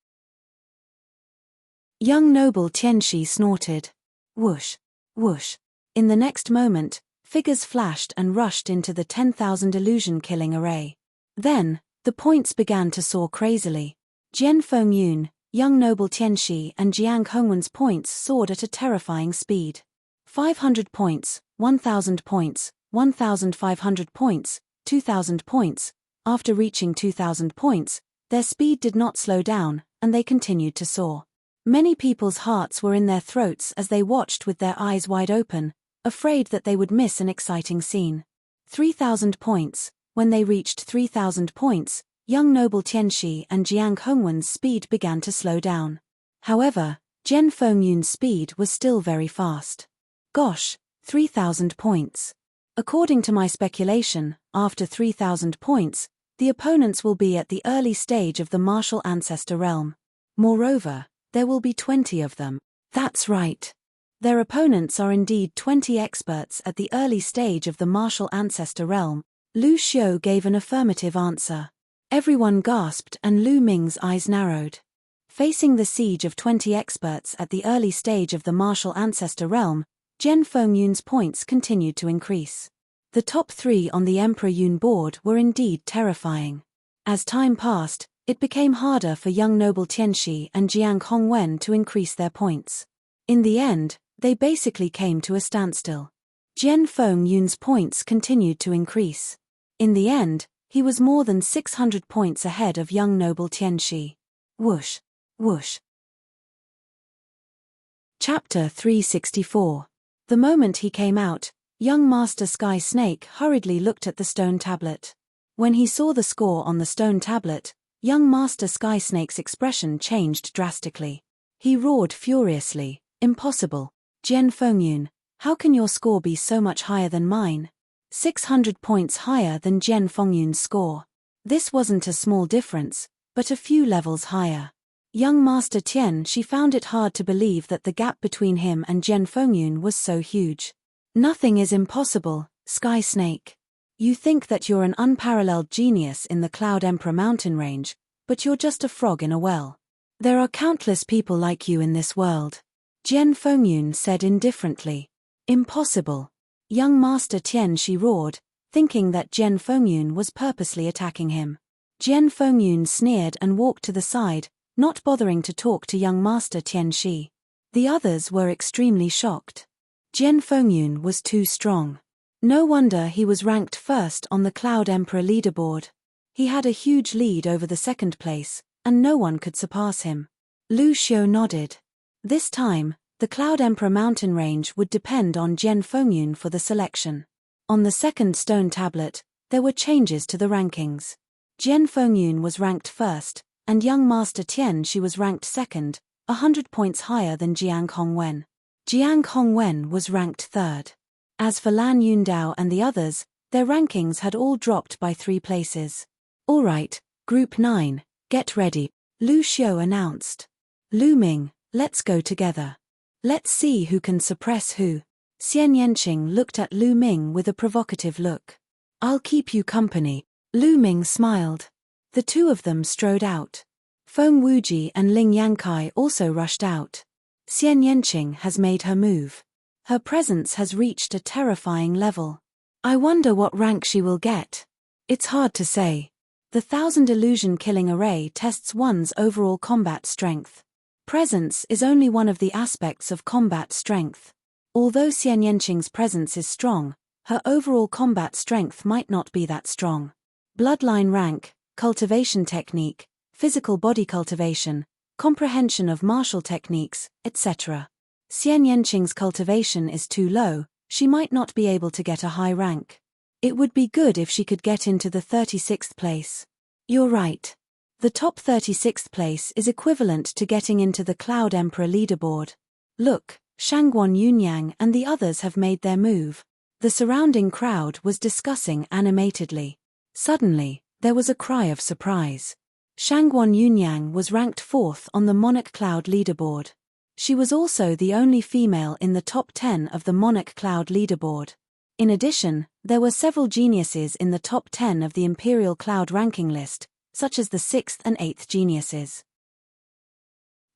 Young Noble Tianxi snorted. Whoosh, whoosh. In the next moment, figures flashed and rushed into the 10,000 illusion-killing array. Then, the points began to soar crazily. Jian Fengyun, young Noble Tianxi and Jiang Hongwen's points soared at a terrifying speed. 500 points, 1,000 points, 1,500 points, 2,000 points. After reaching 2,000 points, Their speed did not slow down, and they continued to soar. Many people's hearts were in their throats as they watched with their eyes wide open, afraid that they would miss an exciting scene. 3,000 points. When they reached 3,000 points, young noble Tianxi and Jiang Hongwen's speed began to slow down. However, Jian Fengyun's speed was still very fast. Gosh, 3,000 points. According to my speculation, after 3,000 points, the opponents will be at the early stage of the martial ancestor realm. Moreover, there will be 20 of them. That's right. Their opponents are indeed 20 experts at the early stage of the martial ancestor realm. Lu Xiu gave an affirmative answer. Everyone gasped and Lu Ming's eyes narrowed. Facing the siege of 20 experts at the early stage of the martial ancestor realm, Jian Fengyun's points continued to increase. The top 3 on the Emperor Yun board were indeed terrifying. As time passed, it became harder for young noble Tianxi and Jiang Hongwen to increase their points. In the end, they basically came to a standstill. Jian Fengyun's points continued to increase. In the end, he was more than 600 points ahead of young noble Tianxi. Whoosh, whoosh. Chapter 364. The moment he came out, young Master Sky Snake hurriedly looked at the stone tablet. When he saw the score on the stone tablet, young Master Sky Snake's expression changed drastically. He roared furiously, "Impossible! Jian Fengyun, how can your score be so much higher than mine? 600 points higher than Jian Fengyun's score. This wasn't a small difference, but a few levels higher." Young Master Tianxi found it hard to believe that the gap between him and Jian Fengyun was so huge. "Nothing is impossible, Sky Snake. You think that you're an unparalleled genius in the Cloud Emperor mountain range, but you're just a frog in a well. There are countless people like you in this world," Jian Fengyun said indifferently. "Impossible." Young Master Tianxi roared, thinking that Jian Fengyun was purposely attacking him. Jian Fengyun sneered and walked to the side, not bothering to talk to young Master Tianxi. The others were extremely shocked. Jian Fengyun was too strong. No wonder he was ranked first on the Cloud Emperor leaderboard. He had a huge lead over the second place, and no one could surpass him. Lu Xiu nodded. This time, the Cloud Emperor mountain range would depend on Jian Fengyun for the selection. On the second stone tablet, there were changes to the rankings. Jian Fengyun was ranked first, and young Master Tianxi was ranked second, 100 points higher than Jiang Hongwen. Jiang Hongwen was ranked third. As for Lan Yundao and the others, their rankings had all dropped by 3 places. "All right, Group 9, get ready," Lu Xiu announced. "Lu Ming, let's go together. Let's see who can suppress who." Xian Yanqing looked at Lu Ming with a provocative look. "I'll keep you company." Lu Ming smiled. The 2 of them strode out. Feng Wuji and Ling Yankai also rushed out. Xian Yanqing has made her move. Her presence has reached a terrifying level. I wonder what rank she will get. It's hard to say. The 1,000 illusion killing array tests one's overall combat strength. Presence is only one of the aspects of combat strength. Although Xian Yanqing's presence is strong, her overall combat strength might not be that strong. Bloodline rank, cultivation technique, physical body cultivation, comprehension of martial techniques, etc. Xian Yanqing's cultivation is too low, she might not be able to get a high rank. It would be good if she could get into the 36th place. You're right. The top 36th place is equivalent to getting into the Cloud Emperor leaderboard. Look, Shangguan Yunyang and the others have made their move. The surrounding crowd was discussing animatedly. Suddenly, there was a cry of surprise. Shangguan Yunyang was ranked 4th on the Monarch Cloud leaderboard. She was also the only female in the top 10 of the Monarch Cloud leaderboard. In addition, there were several geniuses in the top 10 of the Imperial Cloud ranking list, such as the 6th and 8th geniuses.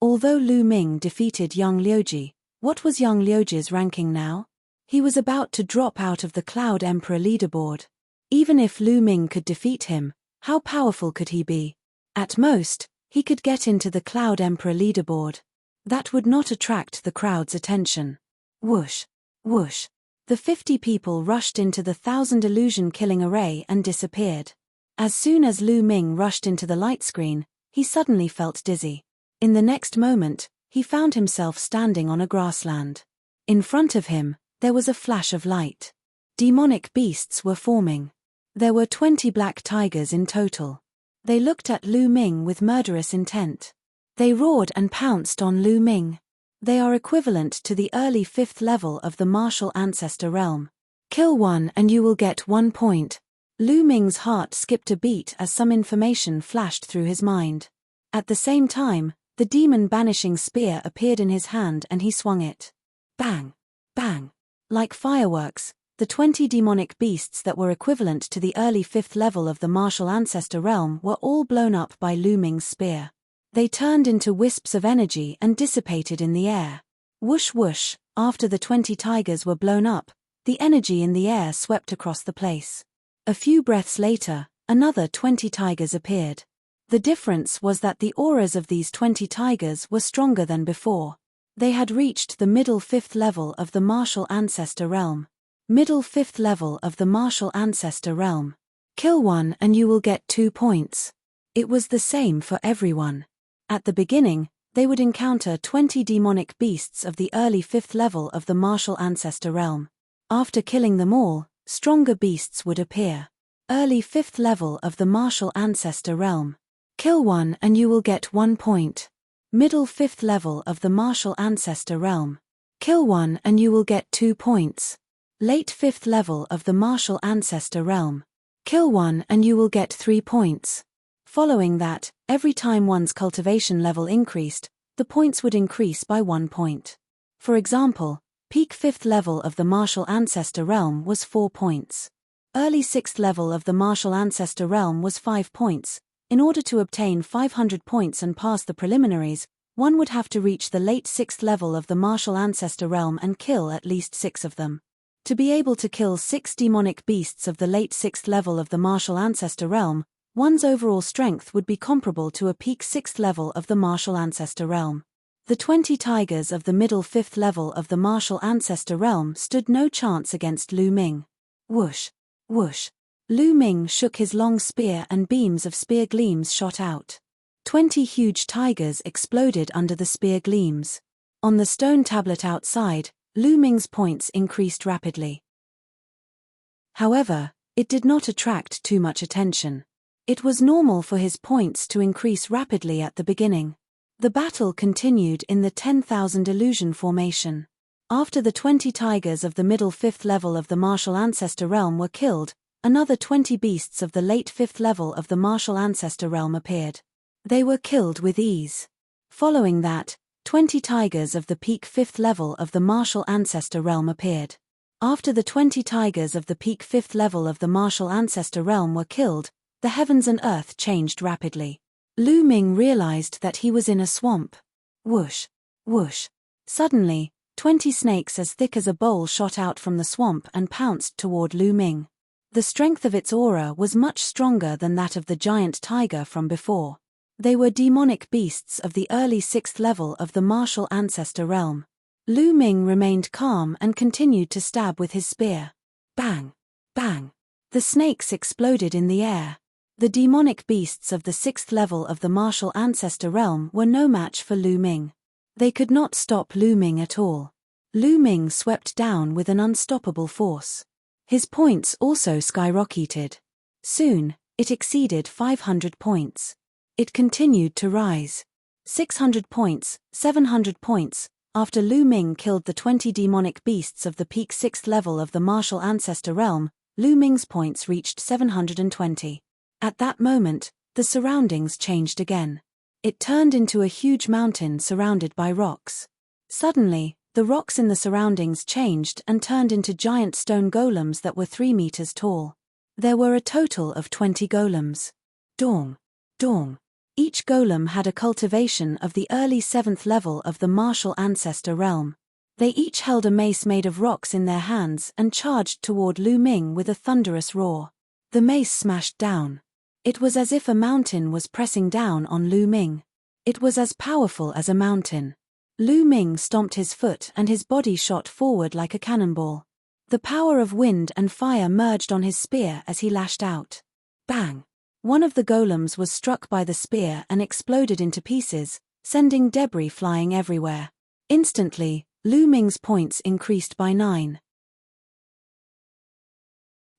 Although Lu Ming defeated Yang Liuji, what was Yang Liuji's ranking now? He was about to drop out of the Cloud Emperor leaderboard. Even if Lu Ming could defeat him, how powerful could he be? At most, he could get into the Cloud Emperor leaderboard. That would not attract the crowd's attention. Whoosh, whoosh. The 50 people rushed into the 1,000 illusion killing array and disappeared. As soon as Lu Ming rushed into the light screen, he suddenly felt dizzy. In the next moment, he found himself standing on a grassland. In front of him, there was a flash of light. Demonic beasts were forming. There were 20 black tigers in total. They looked at Lu Ming with murderous intent. They roared and pounced on Lu Ming. They are equivalent to the early 5th level of the martial ancestor realm. Kill one and you will get 1 point. Lu Ming's heart skipped a beat as some information flashed through his mind. At the same time, the demon-banishing spear appeared in his hand and he swung it. Bang! Bang! Like fireworks, the 20 demonic beasts that were equivalent to the early 5th level of the martial ancestor realm were all blown up by Lu Ming's spear. They turned into wisps of energy and dissipated in the air. Whoosh whoosh, after the 20 tigers were blown up, the energy in the air swept across the place. A few breaths later, another 20 tigers appeared. The difference was that the auras of these 20 tigers were stronger than before. They had reached the middle 5th level of the martial ancestor realm. Middle 5th level of the martial ancestor realm. Kill one and you will get 2 points. It was the same for everyone. At the beginning, they would encounter 20 demonic beasts of the early 5th level of the martial ancestor realm. After killing them all, stronger beasts would appear. Early 5th level of the martial ancestor realm. Kill one and you will get 1 point. Middle 5th level of the martial ancestor realm. Kill one and you will get 2 points. Late 5th level of the martial ancestor realm. Kill one and you will get 3 points. Following that, every time one's cultivation level increased, the points would increase by 1 point. For example, peak 5th level of the martial ancestor realm was 4 points. Early 6th level of the martial ancestor realm was 5 points. In order to obtain 500 points and pass the preliminaries, one would have to reach the late 6th level of the martial ancestor realm and kill at least 6 of them. To be able to kill 6 demonic beasts of the late 6th level of the martial ancestor realm, one's overall strength would be comparable to a peak 6th level of the martial ancestor realm. The 20 tigers of the middle 5th level of the martial ancestor realm stood no chance against Lu Ming. Whoosh! Whoosh! Lu Ming shook his long spear and beams of spear gleams shot out. 20 huge tigers exploded under the spear gleams. On the stone tablet outside, Lu Ming's points increased rapidly. However, it did not attract too much attention. It was normal for his points to increase rapidly at the beginning. The battle continued in the 10,000 illusion formation. After the 20 tigers of the middle 5th level of the martial ancestor realm were killed, another 20 beasts of the late 5th level of the martial ancestor realm appeared. They were killed with ease. Following that, 20 tigers of the peak 5th level of the martial ancestor realm appeared. After the 20 tigers of the peak 5th level of the martial ancestor realm were killed, the heavens and earth changed rapidly. Lu Ming realized that he was in a swamp. Whoosh! Whoosh! Suddenly, 20 snakes as thick as a bowl shot out from the swamp and pounced toward Lu Ming. The strength of its aura was much stronger than that of the giant tiger from before. They were demonic beasts of the early 6th level of the martial ancestor realm. Lu Ming remained calm and continued to stab with his spear. Bang! Bang! The snakes exploded in the air. The demonic beasts of the 6th level of the martial ancestor realm were no match for Lu Ming. They could not stop Lu Ming at all. Lu Ming swept down with an unstoppable force. His points also skyrocketed. Soon, it exceeded 500 points. It continued to rise. 600 points, 700 points. After Lu Ming killed the 20 demonic beasts of the peak 6th level of the martial ancestor realm, Lu Ming's points reached 720. At that moment, the surroundings changed again. It turned into a huge mountain surrounded by rocks. Suddenly, the rocks in the surroundings changed and turned into giant stone golems that were 3 meters tall. There were a total of 20 golems. Dong! Dong! Each golem had a cultivation of the early 7th level of the martial ancestor realm. They each held a mace made of rocks in their hands and charged toward Lu Ming with a thunderous roar. The mace smashed down. It was as if a mountain was pressing down on Lu Ming. It was as powerful as a mountain. Lu Ming stomped his foot and his body shot forward like a cannonball. The power of wind and fire merged on his spear as he lashed out. Bang! One of the golems was struck by the spear and exploded into pieces, sending debris flying everywhere. Instantly, Lu Ming's points increased by 9.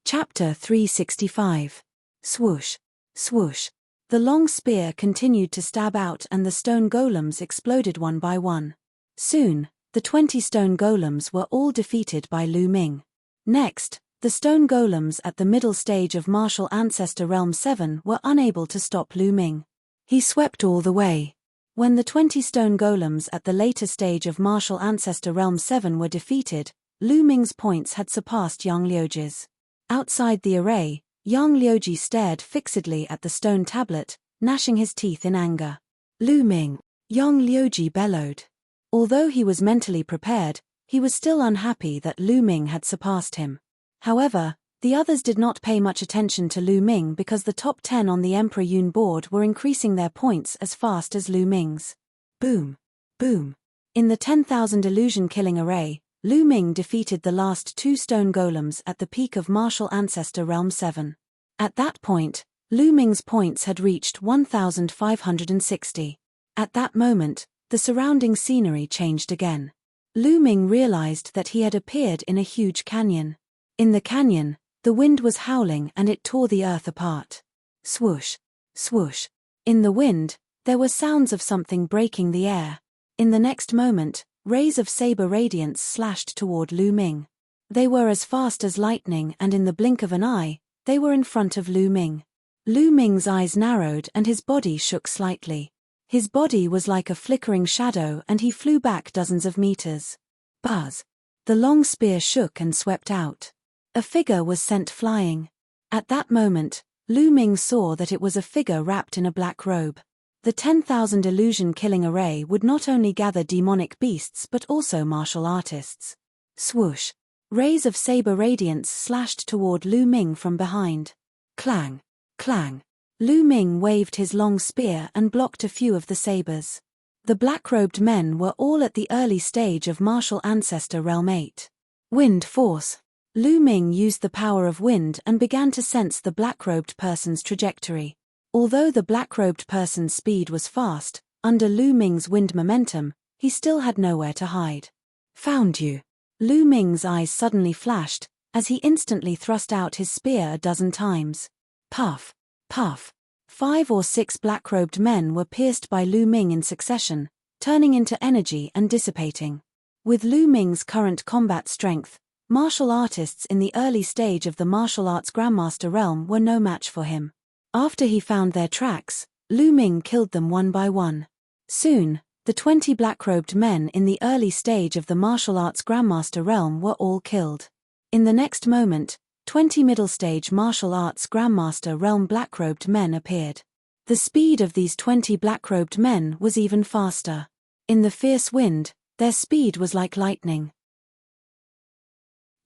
Chapter 365. Swoosh. Swoosh. The long spear continued to stab out and the stone golems exploded one by one. Soon, the 20 stone golems were all defeated by Lu Ming. Next, the stone golems at the middle stage of Martial Ancestor Realm 7 were unable to stop Lu Ming. He swept all the way. When the 20 stone golems at the later stage of Martial Ancestor Realm 7 were defeated, Lu Ming's points had surpassed Yang Liuji's. Outside the array, Yang Liuji stared fixedly at the stone tablet, gnashing his teeth in anger. Lu Ming! Yang Liuji bellowed. Although he was mentally prepared, he was still unhappy that Lu Ming had surpassed him. However, the others did not pay much attention to Lu Ming because the top 10 on the Emperor Yun board were increasing their points as fast as Lu Ming's. Boom! Boom! In the 10,000 illusion-killing array, Lu Ming defeated the last 2 stone golems at the peak of Martial Ancestor Realm 7. At that point, Lu Ming's points had reached 1,560. At that moment, the surrounding scenery changed again. Lu Ming realized that he had appeared in a huge canyon. In the canyon, the wind was howling and it tore the earth apart. Swoosh! Swoosh! In the wind, there were sounds of something breaking the air. In the next moment, rays of saber radiance slashed toward Lu Ming. They were as fast as lightning and in the blink of an eye, they were in front of Lu Ming. Lu Ming's eyes narrowed and his body shook slightly. His body was like a flickering shadow and he flew back dozens of meters. Buzz! The long spear shook and swept out. A figure was sent flying. At that moment, Lu Ming saw that it was a figure wrapped in a black robe. The 10,000 illusion-killing array would not only gather demonic beasts but also martial artists. Swoosh! Rays of saber radiance slashed toward Lu Ming from behind. Clang! Clang! Lu Ming waved his long spear and blocked a few of the sabers. The black-robed men were all at the early stage of Martial Ancestor Realm 8. Wind force! Lu Ming used the power of wind and began to sense the black-robed person's trajectory. Although the black-robed person's speed was fast, under Lu Ming's wind momentum, he still had nowhere to hide. Found you! Lu Ming's eyes suddenly flashed, as he instantly thrust out his spear a dozen times. Puff! Puff! 5 or 6 black-robed men were pierced by Lu Ming in succession, turning into energy and dissipating. With Lu Ming's current combat strength, martial artists in the early stage of the martial arts Grandmaster realm were no match for him. After he found their tracks, Lu Ming killed them one by one. Soon, the 20 black-robed men in the early stage of the martial arts Grandmaster realm were all killed. In the next moment, 20 middle-stage martial arts Grandmaster realm black-robed men appeared. The speed of these 20 black-robed men was even faster. In the fierce wind, their speed was like lightning.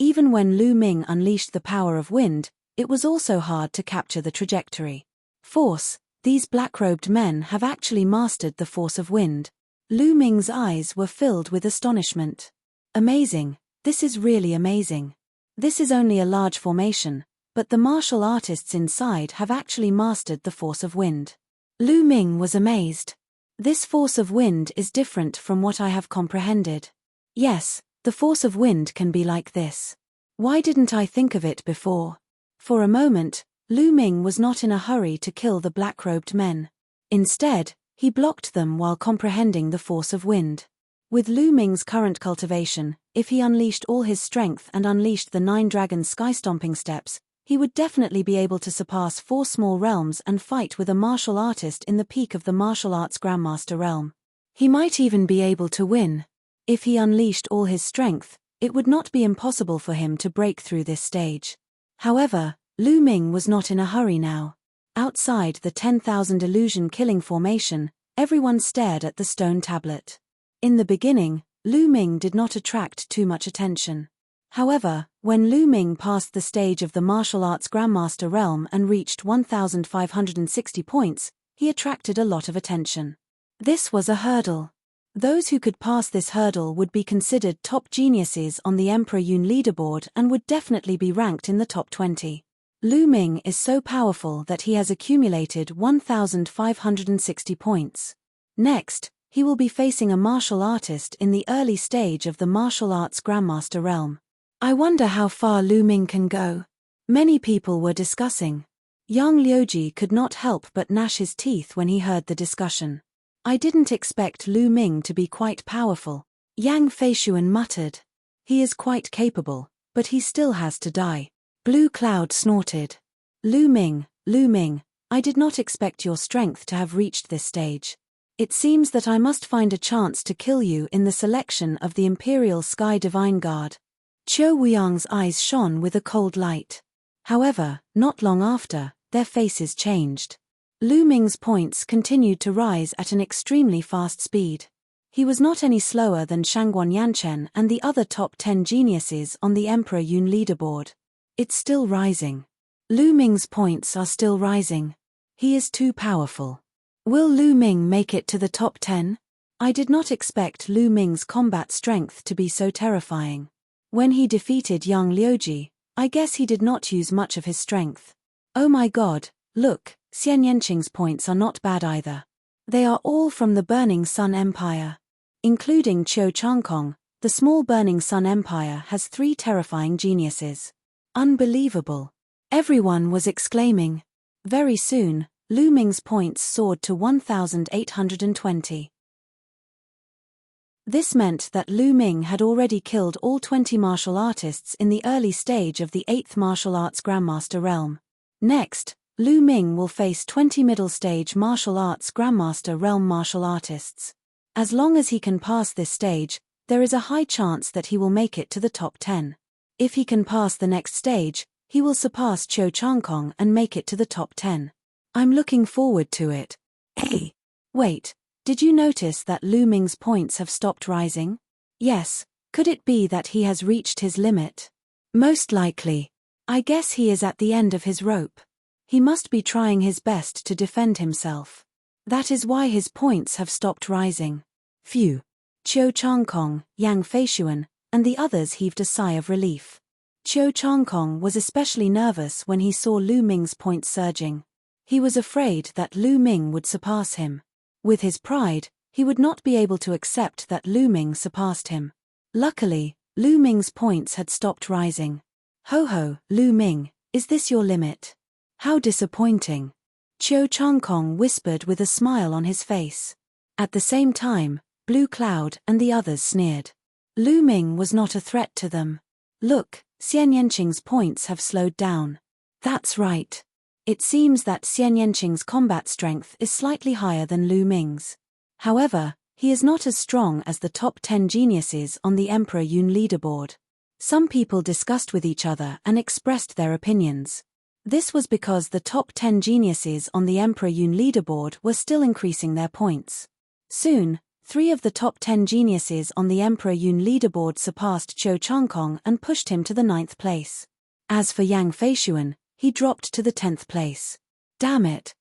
Even when Lu Ming unleashed the power of wind, it was also hard to capture the trajectory. Force, these black-robed men have actually mastered the force of wind. Lu Ming's eyes were filled with astonishment. Amazing, this is really amazing. This is only a large formation, but the martial artists inside have actually mastered the force of wind. Lu Ming was amazed. This force of wind is different from what I have comprehended. Yes, the force of wind can be like this. Why didn't I think of it before? For a moment, Lu Ming was not in a hurry to kill the black-robed men. Instead, he blocked them while comprehending the force of wind. With Lu Ming's current cultivation, if he unleashed all his strength and unleashed the 9 dragon sky-stomping steps, he would definitely be able to surpass 4 small realms and fight with a martial artist in the peak of the martial arts Grandmaster realm. He might even be able to win. If he unleashed all his strength, it would not be impossible for him to break through this stage. However, Lu Ming was not in a hurry now. Outside the 10,000 illusion-killing formation, everyone stared at the stone tablet. In the beginning, Lu Ming did not attract too much attention. However, when Lu Ming passed the stage of the martial arts Grandmaster realm and reached 1,560 points, he attracted a lot of attention. This was a hurdle. Those who could pass this hurdle would be considered top geniuses on the Emperor Yun leaderboard and would definitely be ranked in the top 20. Lu Ming is so powerful that he has accumulated 1,560 points. Next, he will be facing a martial artist in the early stage of the martial arts Grandmaster realm. I wonder how far Lu Ming can go. Many people were discussing. Yang Liuji could not help but gnash his teeth when he heard the discussion. I didn't expect Lu Ming to be quite powerful. Yang Feishuan muttered. He is quite capable, but he still has to die. Blue Cloud snorted. Lu Ming, I did not expect your strength to have reached this stage. It seems that I must find a chance to kill you in the selection of the Imperial Sky Divine Guard. Qiu Wuyang's eyes shone with a cold light. However, not long after, their faces changed. Lu Ming's points continued to rise at an extremely fast speed. He was not any slower than Shangguan Yanchen and the other top 10 geniuses on the Emperor Yun leaderboard. It's still rising. Lu Ming's points are still rising. He is too powerful. Will Lu Ming make it to the top 10? I did not expect Lu Ming's combat strength to be so terrifying. When he defeated Yang Liuji, I guess he did not use much of his strength. Oh my god, look, Xian Yanqing's points are not bad either. They are all from the Burning Sun Empire. Including Qiu Changkong, the small Burning Sun Empire has 3 terrifying geniuses. Unbelievable. Everyone was exclaiming. Very soon, Lu Ming's points soared to 1,820. This meant that Lu Ming had already killed all 20 martial artists in the early stage of the 8th Martial Arts Grandmaster realm. Next, Lu Ming will face 20 middle stage martial arts Grandmaster realm martial artists. As long as he can pass this stage, there is a high chance that he will make it to the top 10. If he can pass the next stage, he will surpass Qiu Changkong and make it to the top 10. I'm looking forward to it. Hey! Wait, did you notice that Lu Ming's points have stopped rising? Yes, could it be that he has reached his limit? Most likely. I guess he is at the end of his rope. He must be trying his best to defend himself. That is why his points have stopped rising. Phew. Qiu Changkong, Yang Feishuan, and the others heaved a sigh of relief. Qiu Changkong was especially nervous when he saw Lu Ming's points surging. He was afraid that Lu Ming would surpass him. With his pride, he would not be able to accept that Lu Ming surpassed him. Luckily, Lu Ming's points had stopped rising. Ho ho, Lu Ming, is this your limit? How disappointing. Qiu Changkong whispered with a smile on his face. At the same time, Blue Cloud and the others sneered. Lu Ming was not a threat to them. Look, Xian Yanqing's points have slowed down. That's right. It seems that Xian Yanqing's combat strength is slightly higher than Lu Ming's. However, he is not as strong as the top 10 geniuses on the Emperor Yun leaderboard. Some people discussed with each other and expressed their opinions. This was because the top 10 geniuses on the Emperor Yun leaderboard were still increasing their points. Soon, 3 of the top 10 geniuses on the Emperor Yun leaderboard surpassed Qiu Changkong and pushed him to the 9th place. As for Yang Feishuan, he dropped to the 10th place. Damn it.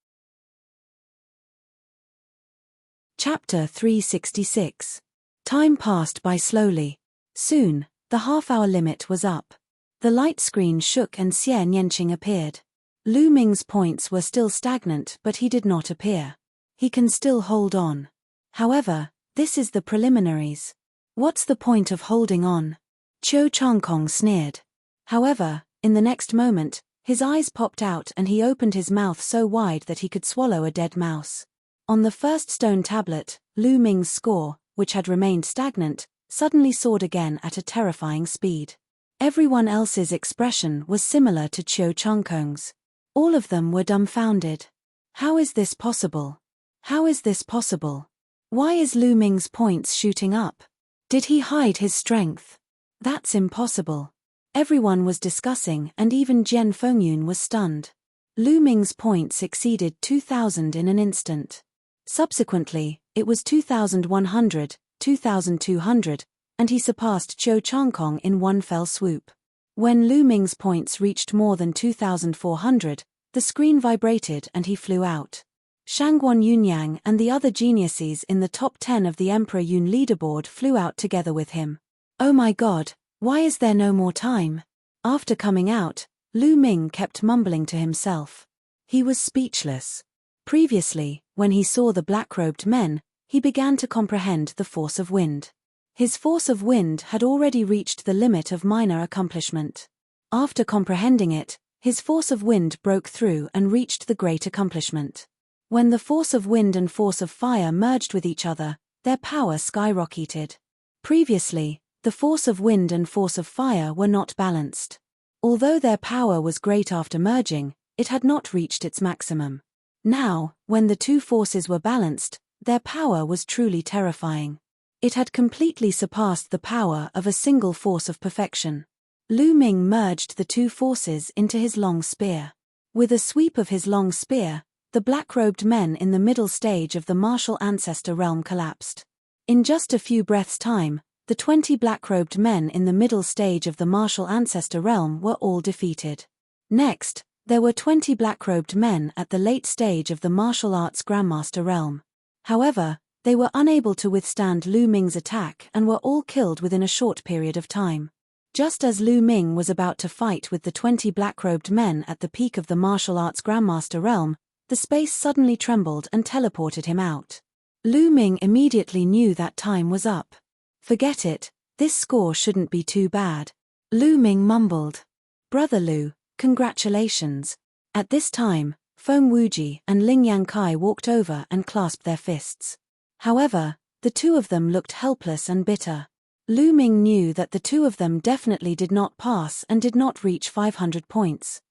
Chapter 366. Time passed by slowly. Soon, the half-hour limit was up. The light screen shook and Xian Yanqing appeared. Lu Ming's points were still stagnant, but he did not appear. He can still hold on. However, this is the preliminaries. What's the point of holding on? Qiu Changkong sneered. However, in the next moment, his eyes popped out and he opened his mouth so wide that he could swallow a dead mouse. On the first stone tablet, Lu Ming's score, which had remained stagnant, suddenly soared again at a terrifying speed. Everyone else's expression was similar to Qiu Changkong's. All of them were dumbfounded. How is this possible? How is this possible? Why is Lu Ming's points shooting up? Did he hide his strength? That's impossible. Everyone was discussing and even Jian Fengyun was stunned. Lu Ming's points exceeded 2,000 in an instant. Subsequently, it was 2,100, 2,200, and he surpassed Qiu Changkong in one fell swoop. When Lu Ming's points reached more than 2,400, the screen vibrated and he flew out. Shangguan Yunyang and the other geniuses in the top 10 of the Emperor Yun leaderboard flew out together with him. Oh my god, why is there no more time? After coming out, Lu Ming kept mumbling to himself. He was speechless. Previously, when he saw the black-robed men, he began to comprehend the force of wind. His force of wind had already reached the limit of minor accomplishment. After comprehending it, his force of wind broke through and reached the great accomplishment. When the force of wind and force of fire merged with each other, their power skyrocketed. Previously, the force of wind and force of fire were not balanced. Although their power was great after merging, it had not reached its maximum. Now, when the two forces were balanced, their power was truly terrifying. It had completely surpassed the power of a single force of perfection. Lu Ming merged the two forces into his long spear. With a sweep of his long spear, the black-robed men in the middle stage of the martial ancestor realm collapsed. In just a few breaths' time, the 20 black-robed men in the middle stage of the martial ancestor realm were all defeated. Next, there were 20 black-robed men at the late stage of the martial arts grandmaster realm. However, they were unable to withstand Lu Ming's attack and were all killed within a short period of time. Just as Lu Ming was about to fight with the 20 black-robed men at the peak of the martial arts grandmaster realm, the space suddenly trembled and teleported him out. Lu Ming immediately knew that time was up. Forget it, this score shouldn't be too bad. Lu Ming mumbled. Brother Lu, congratulations. At this time, Feng Wuji and Ling Yangkai walked over and clasped their fists. However, the two of them looked helpless and bitter. Lu Ming knew that the two of them definitely did not pass and did not reach 500 points.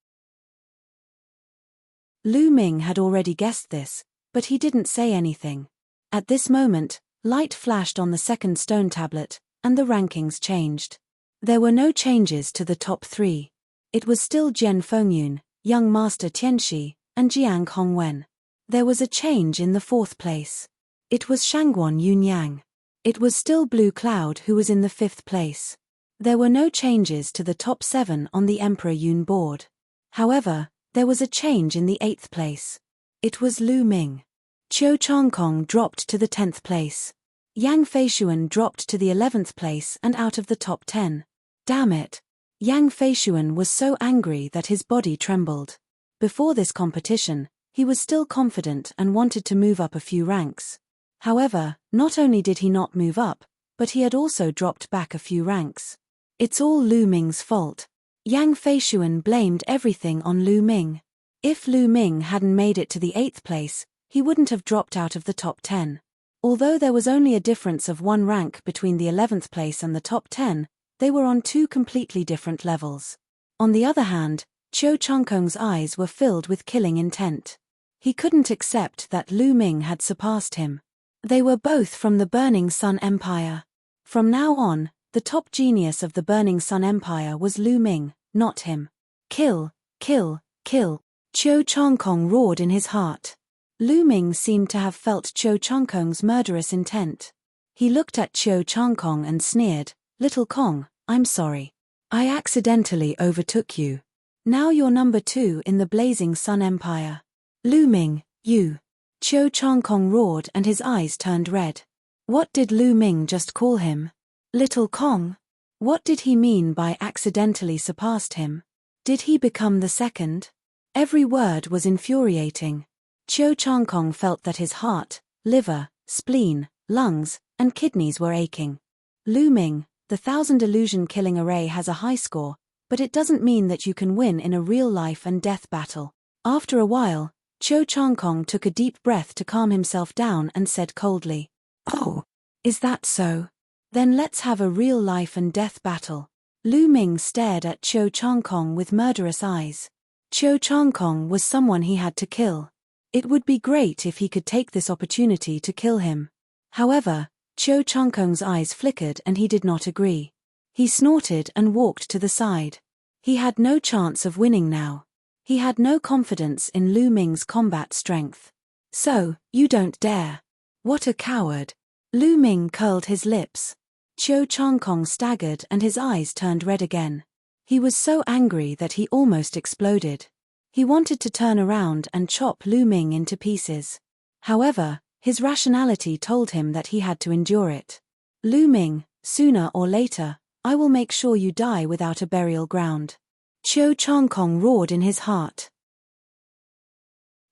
Lu Ming had already guessed this, but he didn't say anything. At this moment, light flashed on the second stone tablet, and the rankings changed. There were no changes to the top three. It was still Jian Fengyun, Young Master Tianxi, and Jiang Hongwen. There was a change in the fourth place. It was Shangguan Yunyang. It was still Blue Cloud who was in the fifth place. There were no changes to the top 7 on the Emperor Yun board. However, there was a change in the 8th place. It was Lu Ming. Qiu Changkong dropped to the 10th place. Yang Feishuan dropped to the 11th place and out of the top 10. Damn it. Yang Feishuan was so angry that his body trembled. Before this competition, he was still confident and wanted to move up a few ranks. However, not only did he not move up, but he had also dropped back a few ranks. It's all Lu Ming's fault. Yang Feishuan blamed everything on Lu Ming. If Lu Ming hadn't made it to the 8th place, he wouldn't have dropped out of the top 10. Although there was only a difference of 1 rank between the 11th place and the top 10, they were on 2 completely different levels. On the other hand, Qiu Changkong's eyes were filled with killing intent. He couldn't accept that Lu Ming had surpassed him. They were both from the Burning Sun Empire. From now on, the top genius of the Burning Sun Empire was Lu Ming, not him. Kill, kill, kill. Qiu Changkong roared in his heart. Lu Ming seemed to have felt Qiu Changkong's murderous intent. He looked at Qiu Changkong and sneered, "Little Kong, I'm sorry. I accidentally overtook you. Now you're number 2 in the Blazing Sun Empire." Lu Ming, you. Qiu Changkong roared and his eyes turned red. What did Lu Ming just call him? Little Kong? What did he mean by accidentally surpassed him? Did he become the second? Every word was infuriating. Qiu Changkong felt that his heart, liver, spleen, lungs, and kidneys were aching. Lu Ming, the 1000 illusion killing array has a high score, but it doesn't mean that you can win in a real life and death battle. After a while, Qiu Changkong took a deep breath to calm himself down and said coldly, "Oh, is that so? Then let's have a real life and death battle." Lu Ming stared at Qiu Changkong with murderous eyes. Qiu Changkong was someone he had to kill. It would be great if he could take this opportunity to kill him. However, Qiu Changkong's eyes flickered and he did not agree. He snorted and walked to the side. He had no chance of winning now. He had no confidence in Lu Ming's combat strength. "So, you don't dare. What a coward." Lu Ming curled his lips. Qiu Changkong staggered and his eyes turned red again. He was so angry that he almost exploded. He wanted to turn around and chop Lu Ming into pieces. However, his rationality told him that he had to endure it. "Lu Ming, sooner or later, I will make sure you die without a burial ground." Qiu Changkong roared in his heart.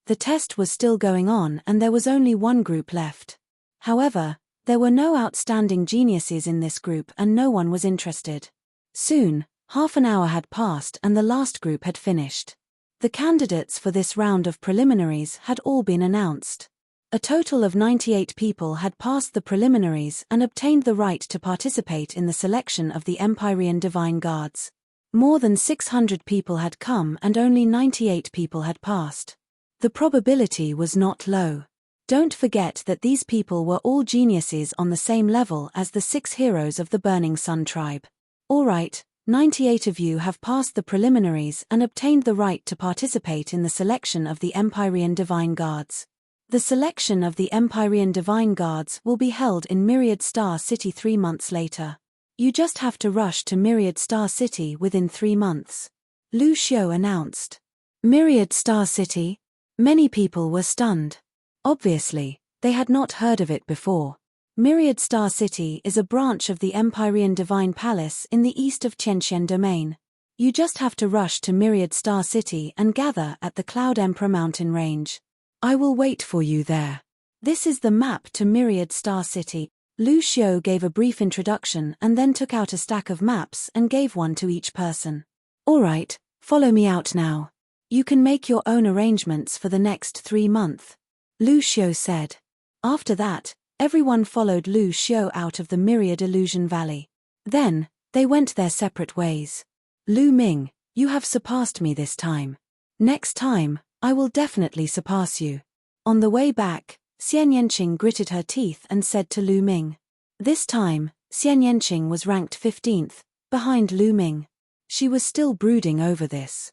The test was still going on and there was only one group left. However, there were no outstanding geniuses in this group and no one was interested. Soon, half an hour had passed and the last group had finished. The candidates for this round of preliminaries had all been announced. A total of 98 people had passed the preliminaries and obtained the right to participate in the selection of the Empyrean Divine Guards. More than 600 people had come and only 98 people had passed. The probability was not low. Don't forget that these people were all geniuses on the same level as the 6 heroes of the Burning Sun tribe. Alright, 98 of you have passed the preliminaries and obtained the right to participate in the selection of the Empyrean Divine Guards. The selection of the Empyrean Divine Guards will be held in Myriad Star City 3 months later. You just have to rush to Myriad Star City within 3 months. Lu Xiu announced. Myriad Star City? Many people were stunned. Obviously, they had not heard of it before. Myriad Star City is a branch of the Empyrean Divine Palace in the east of Tianxian Domain. You just have to rush to Myriad Star City and gather at the Cloud Emperor mountain range. I will wait for you there. This is the map to Myriad Star City. Lu Xiu gave a brief introduction and then took out a stack of maps and gave one to each person. Alright, follow me out now. You can make your own arrangements for the next 3 months. Lu Xiu said. After that, everyone followed Lu Xiu out of the Myriad Illusion Valley. Then, they went their separate ways. Lu Ming, you have surpassed me this time. Next time, I will definitely surpass you. On the way back, Xian Yanqing gritted her teeth and said to Lu Ming. This time, Xian Yanqing was ranked 15th, behind Lu Ming. She was still brooding over this.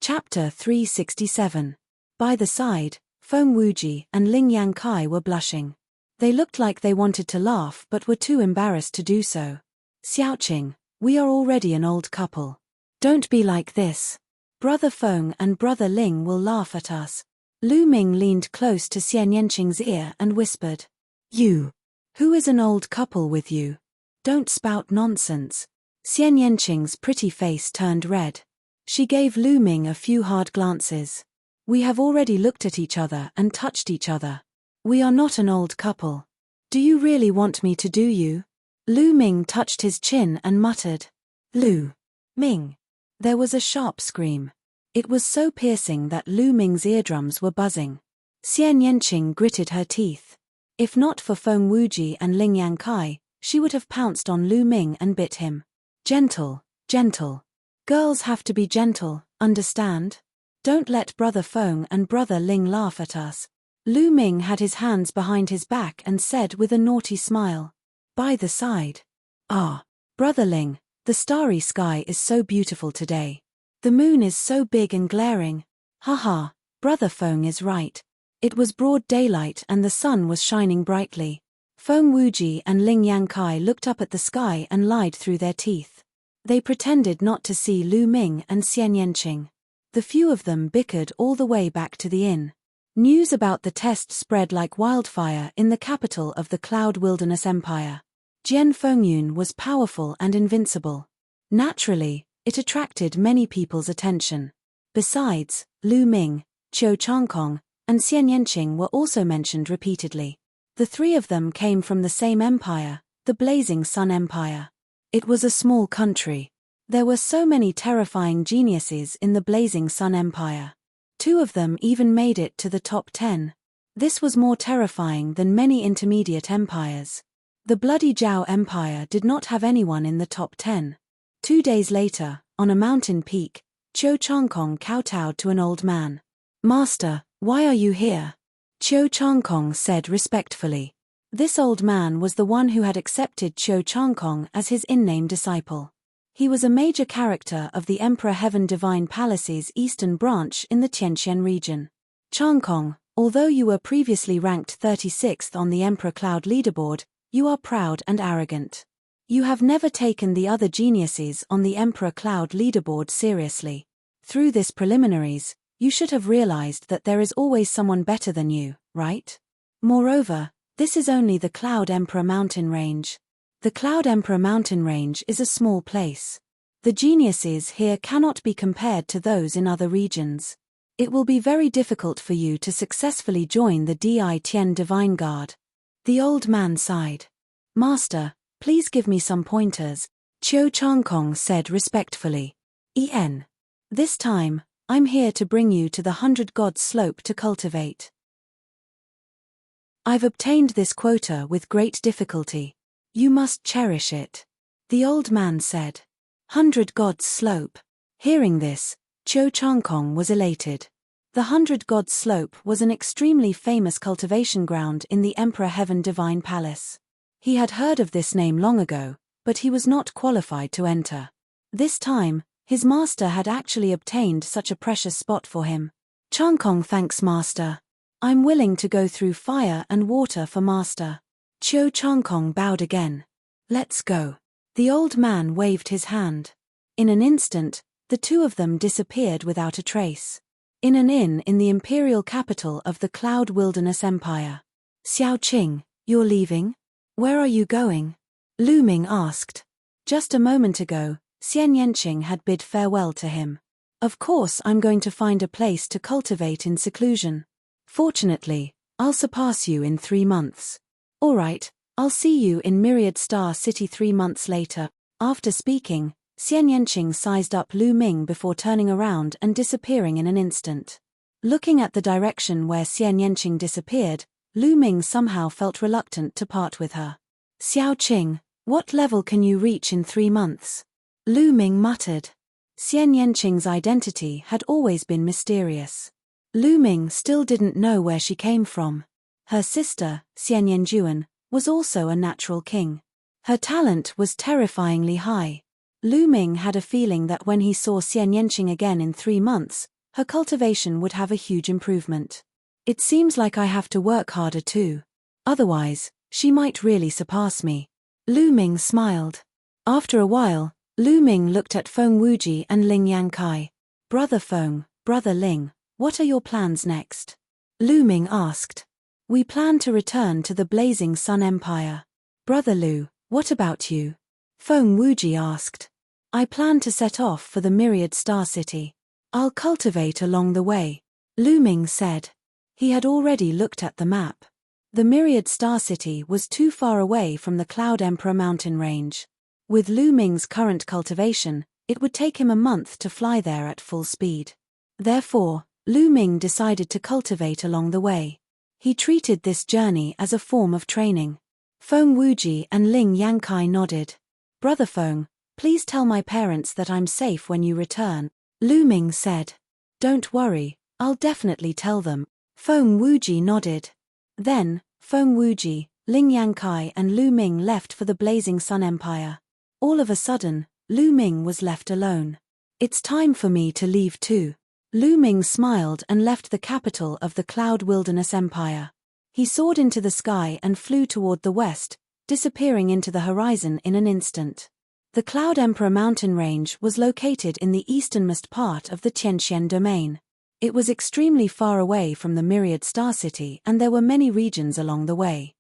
Chapter 367. By the side, Feng Wuji and Ling Yangkai were blushing. They looked like they wanted to laugh but were too embarrassed to do so. Xiaoqing, we are already an old couple. Don't be like this. Brother Feng and Brother Ling will laugh at us. Lu Ming leaned close to Xian Yanqing's ear and whispered. You. Who is an old couple with you? Don't spout nonsense. Xian Yanqing's pretty face turned red. She gave Lu Ming a few hard glances. We have already looked at each other and touched each other. We are not an old couple. Do you really want me to do you? Lu Ming touched his chin and muttered. Lu Ming. There was a sharp scream. It was so piercing that Lu Ming's eardrums were buzzing. Xian Yanqing gritted her teeth. If not for Feng Wuji and Ling Yangkai, she would have pounced on Lu Ming and bit him. Gentle, gentle. Girls have to be gentle, understand? Don't let Brother Feng and Brother Ling laugh at us. Lu Ming had his hands behind his back and said with a naughty smile. By the side. Ah, Brother Ling, the starry sky is so beautiful today. The moon is so big and glaring. Haha, Brother Feng is right. It was broad daylight and the sun was shining brightly. Feng Wuji and Ling Yangkai looked up at the sky and lied through their teeth. They pretended not to see Lu Ming and Xian Yanqing. The few of them bickered all the way back to the inn. News about the test spread like wildfire in the capital of the Cloud Wilderness Empire. Jian Fengyun was powerful and invincible. Naturally, it attracted many people's attention. Besides, Lu Ming, Qiu Changkong, and Xian Yanqing were also mentioned repeatedly. The 3 of them came from the same empire, the Blazing Sun Empire. It was a small country. There were so many terrifying geniuses in the Blazing Sun Empire. 2 of them even made it to the top 10. This was more terrifying than many intermediate empires. The Bloody Zhao Empire did not have anyone in the top 10. 2 days later, on a mountain peak, Qiu Changkong kowtowed to an old man. Master, why are you here? Qiu Changkong said respectfully. This old man was the one who had accepted Qiu Changkong as his in-name disciple. He was a major character of the Emperor Heaven Divine Palace's eastern branch in the Tianxian region. Changkong, although you were previously ranked 36th on the Emperor Cloud leaderboard, you are proud and arrogant. You have never taken the other geniuses on the Emperor Cloud leaderboard seriously. Through this preliminaries, you should have realized that there is always someone better than you, right? Moreover, this is only the Cloud Emperor mountain range. The Cloud Emperor mountain range is a small place. The geniuses here cannot be compared to those in other regions. It will be very difficult for you to successfully join the Di Tian Divine Guard. The old man sighed. Master, please give me some pointers, Qiu Changkong said respectfully. This time, I'm here to bring you to the 100 Gods slope to cultivate. I've obtained this quota with great difficulty. You must cherish it. The old man said. 100 Gods slope. Hearing this, Qiu Changkong was elated. The 100 Gods slope was an extremely famous cultivation ground in the Emperor Heaven Divine Palace. He had heard of this name long ago, but he was not qualified to enter. This time, his master had actually obtained such a precious spot for him. Changkong thanks master. I'm willing to go through fire and water for master. Qiu Changkong bowed again. Let's go. The old man waved his hand. In an instant, the two of them disappeared without a trace. In an inn in the imperial capital of the Cloud Wilderness Empire. Xiao Qing, you're leaving? Where are you going? Lu Ming asked. Just a moment ago, Xian Yanqing had bid farewell to him. Of course I'm going to find a place to cultivate in seclusion. Fortunately, I'll surpass you in 3 months. All right, I'll see you in Myriad Star City 3 months later. After speaking, Xian Yanqing sized up Lu Ming before turning around and disappearing in an instant. Looking at the direction where Xian Yanqing disappeared, Lu Ming somehow felt reluctant to part with her. Xiao Qing, what level can you reach in 3 months? Lu Ming muttered. Xian Yanqing's identity had always been mysterious. Lu Ming still didn't know where she came from. Her sister, Xian Yanjuan, was also a natural king. Her talent was terrifyingly high. Lu Ming had a feeling that when he saw Xian Yanqing again in 3 months, her cultivation would have a huge improvement. It seems like I have to work harder too. Otherwise, she might really surpass me. Lu Ming smiled. After a while, Lu Ming looked at Feng Wuji and Ling Yankai. Brother Feng, Brother Ling, what are your plans next? Lu Ming asked. We plan to return to the Blazing Sun Empire. Brother Lu, what about you? Feng Wuji asked. I plan to set off for the Myriad Star City. I'll cultivate along the way, Lu Ming said. He had already looked at the map. The Myriad Star City was too far away from the Cloud Emperor mountain range. With Lu Ming's current cultivation, it would take him a month to fly there at full speed. Therefore, Lu Ming decided to cultivate along the way. He treated this journey as a form of training. Feng Wuji and Ling Yankai nodded. Brother Feng, please tell my parents that I'm safe when you return, Lu Ming said. Don't worry, I'll definitely tell them. Feng Wuji nodded. Then, Feng Wuji, Ling Yankai and Lu Ming left for the Blazing Sun Empire. All of a sudden, Lu Ming was left alone. It's time for me to leave too. Lu Ming smiled and left the capital of the Cloud Wilderness Empire. He soared into the sky and flew toward the west, disappearing into the horizon in an instant. The Cloud Emperor mountain range was located in the easternmost part of the Tianxian domain. It was extremely far away from the Myriad Star City and there were many regions along the way.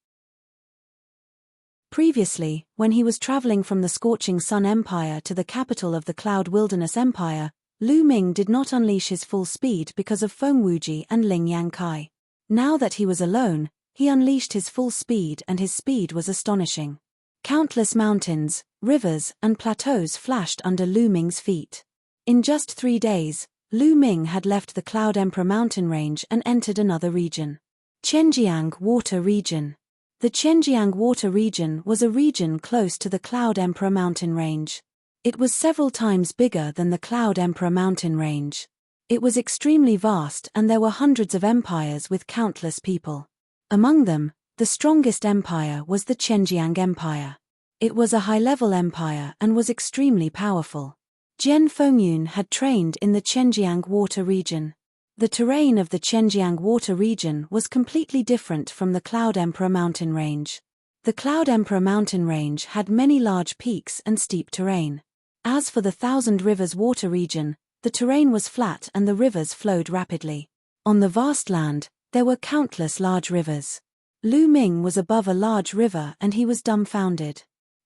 Previously, when he was traveling from the Scorching Sun Empire to the capital of the Cloud Wilderness Empire, Lu Ming did not unleash his full speed because of Feng Wuji and Ling Yankai. Now that he was alone, he unleashed his full speed and his speed was astonishing. Countless mountains, rivers, and plateaus flashed under Lu Ming's feet. In just 3 days, Lu Ming had left the Cloud Emperor mountain range and entered another region. Qianjiang Water Region. The Qianjiang Water Region was a region close to the Cloud Emperor mountain range. It was several times bigger than the Cloud Emperor mountain range. It was extremely vast and there were hundreds of empires with countless people. Among them, the strongest empire was the Qianjiang Empire. It was a high-level empire and was extremely powerful. Jian Fengyun had trained in the Qianjiang Water Region. The terrain of the Qianjiang Water Region was completely different from the Cloud Emperor mountain range. The Cloud Emperor mountain range had many large peaks and steep terrain. As for the Thousand Rivers Water Region, the terrain was flat and the rivers flowed rapidly. On the vast land, there were countless large rivers. Lu Ming was above a large river and he was dumbfounded.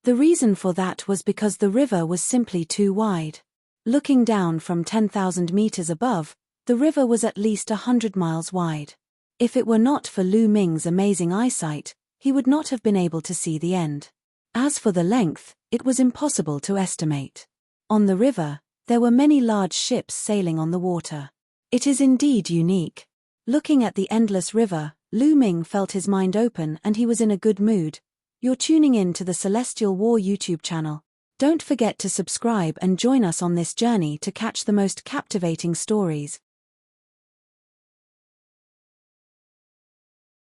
The reason for that was because the river was simply too wide. Looking down from 10,000 meters above, the river was at least 100 miles wide. If it were not for Lu Ming's amazing eyesight, he would not have been able to see the end. As for the length, it was impossible to estimate. On the river, there were many large ships sailing on the water. It is indeed unique. Looking at the endless river, Lu Ming felt his mind open and he was in a good mood. You're tuning in to the Celestial War YouTube channel. Don't forget to subscribe and join us on this journey to catch the most captivating stories.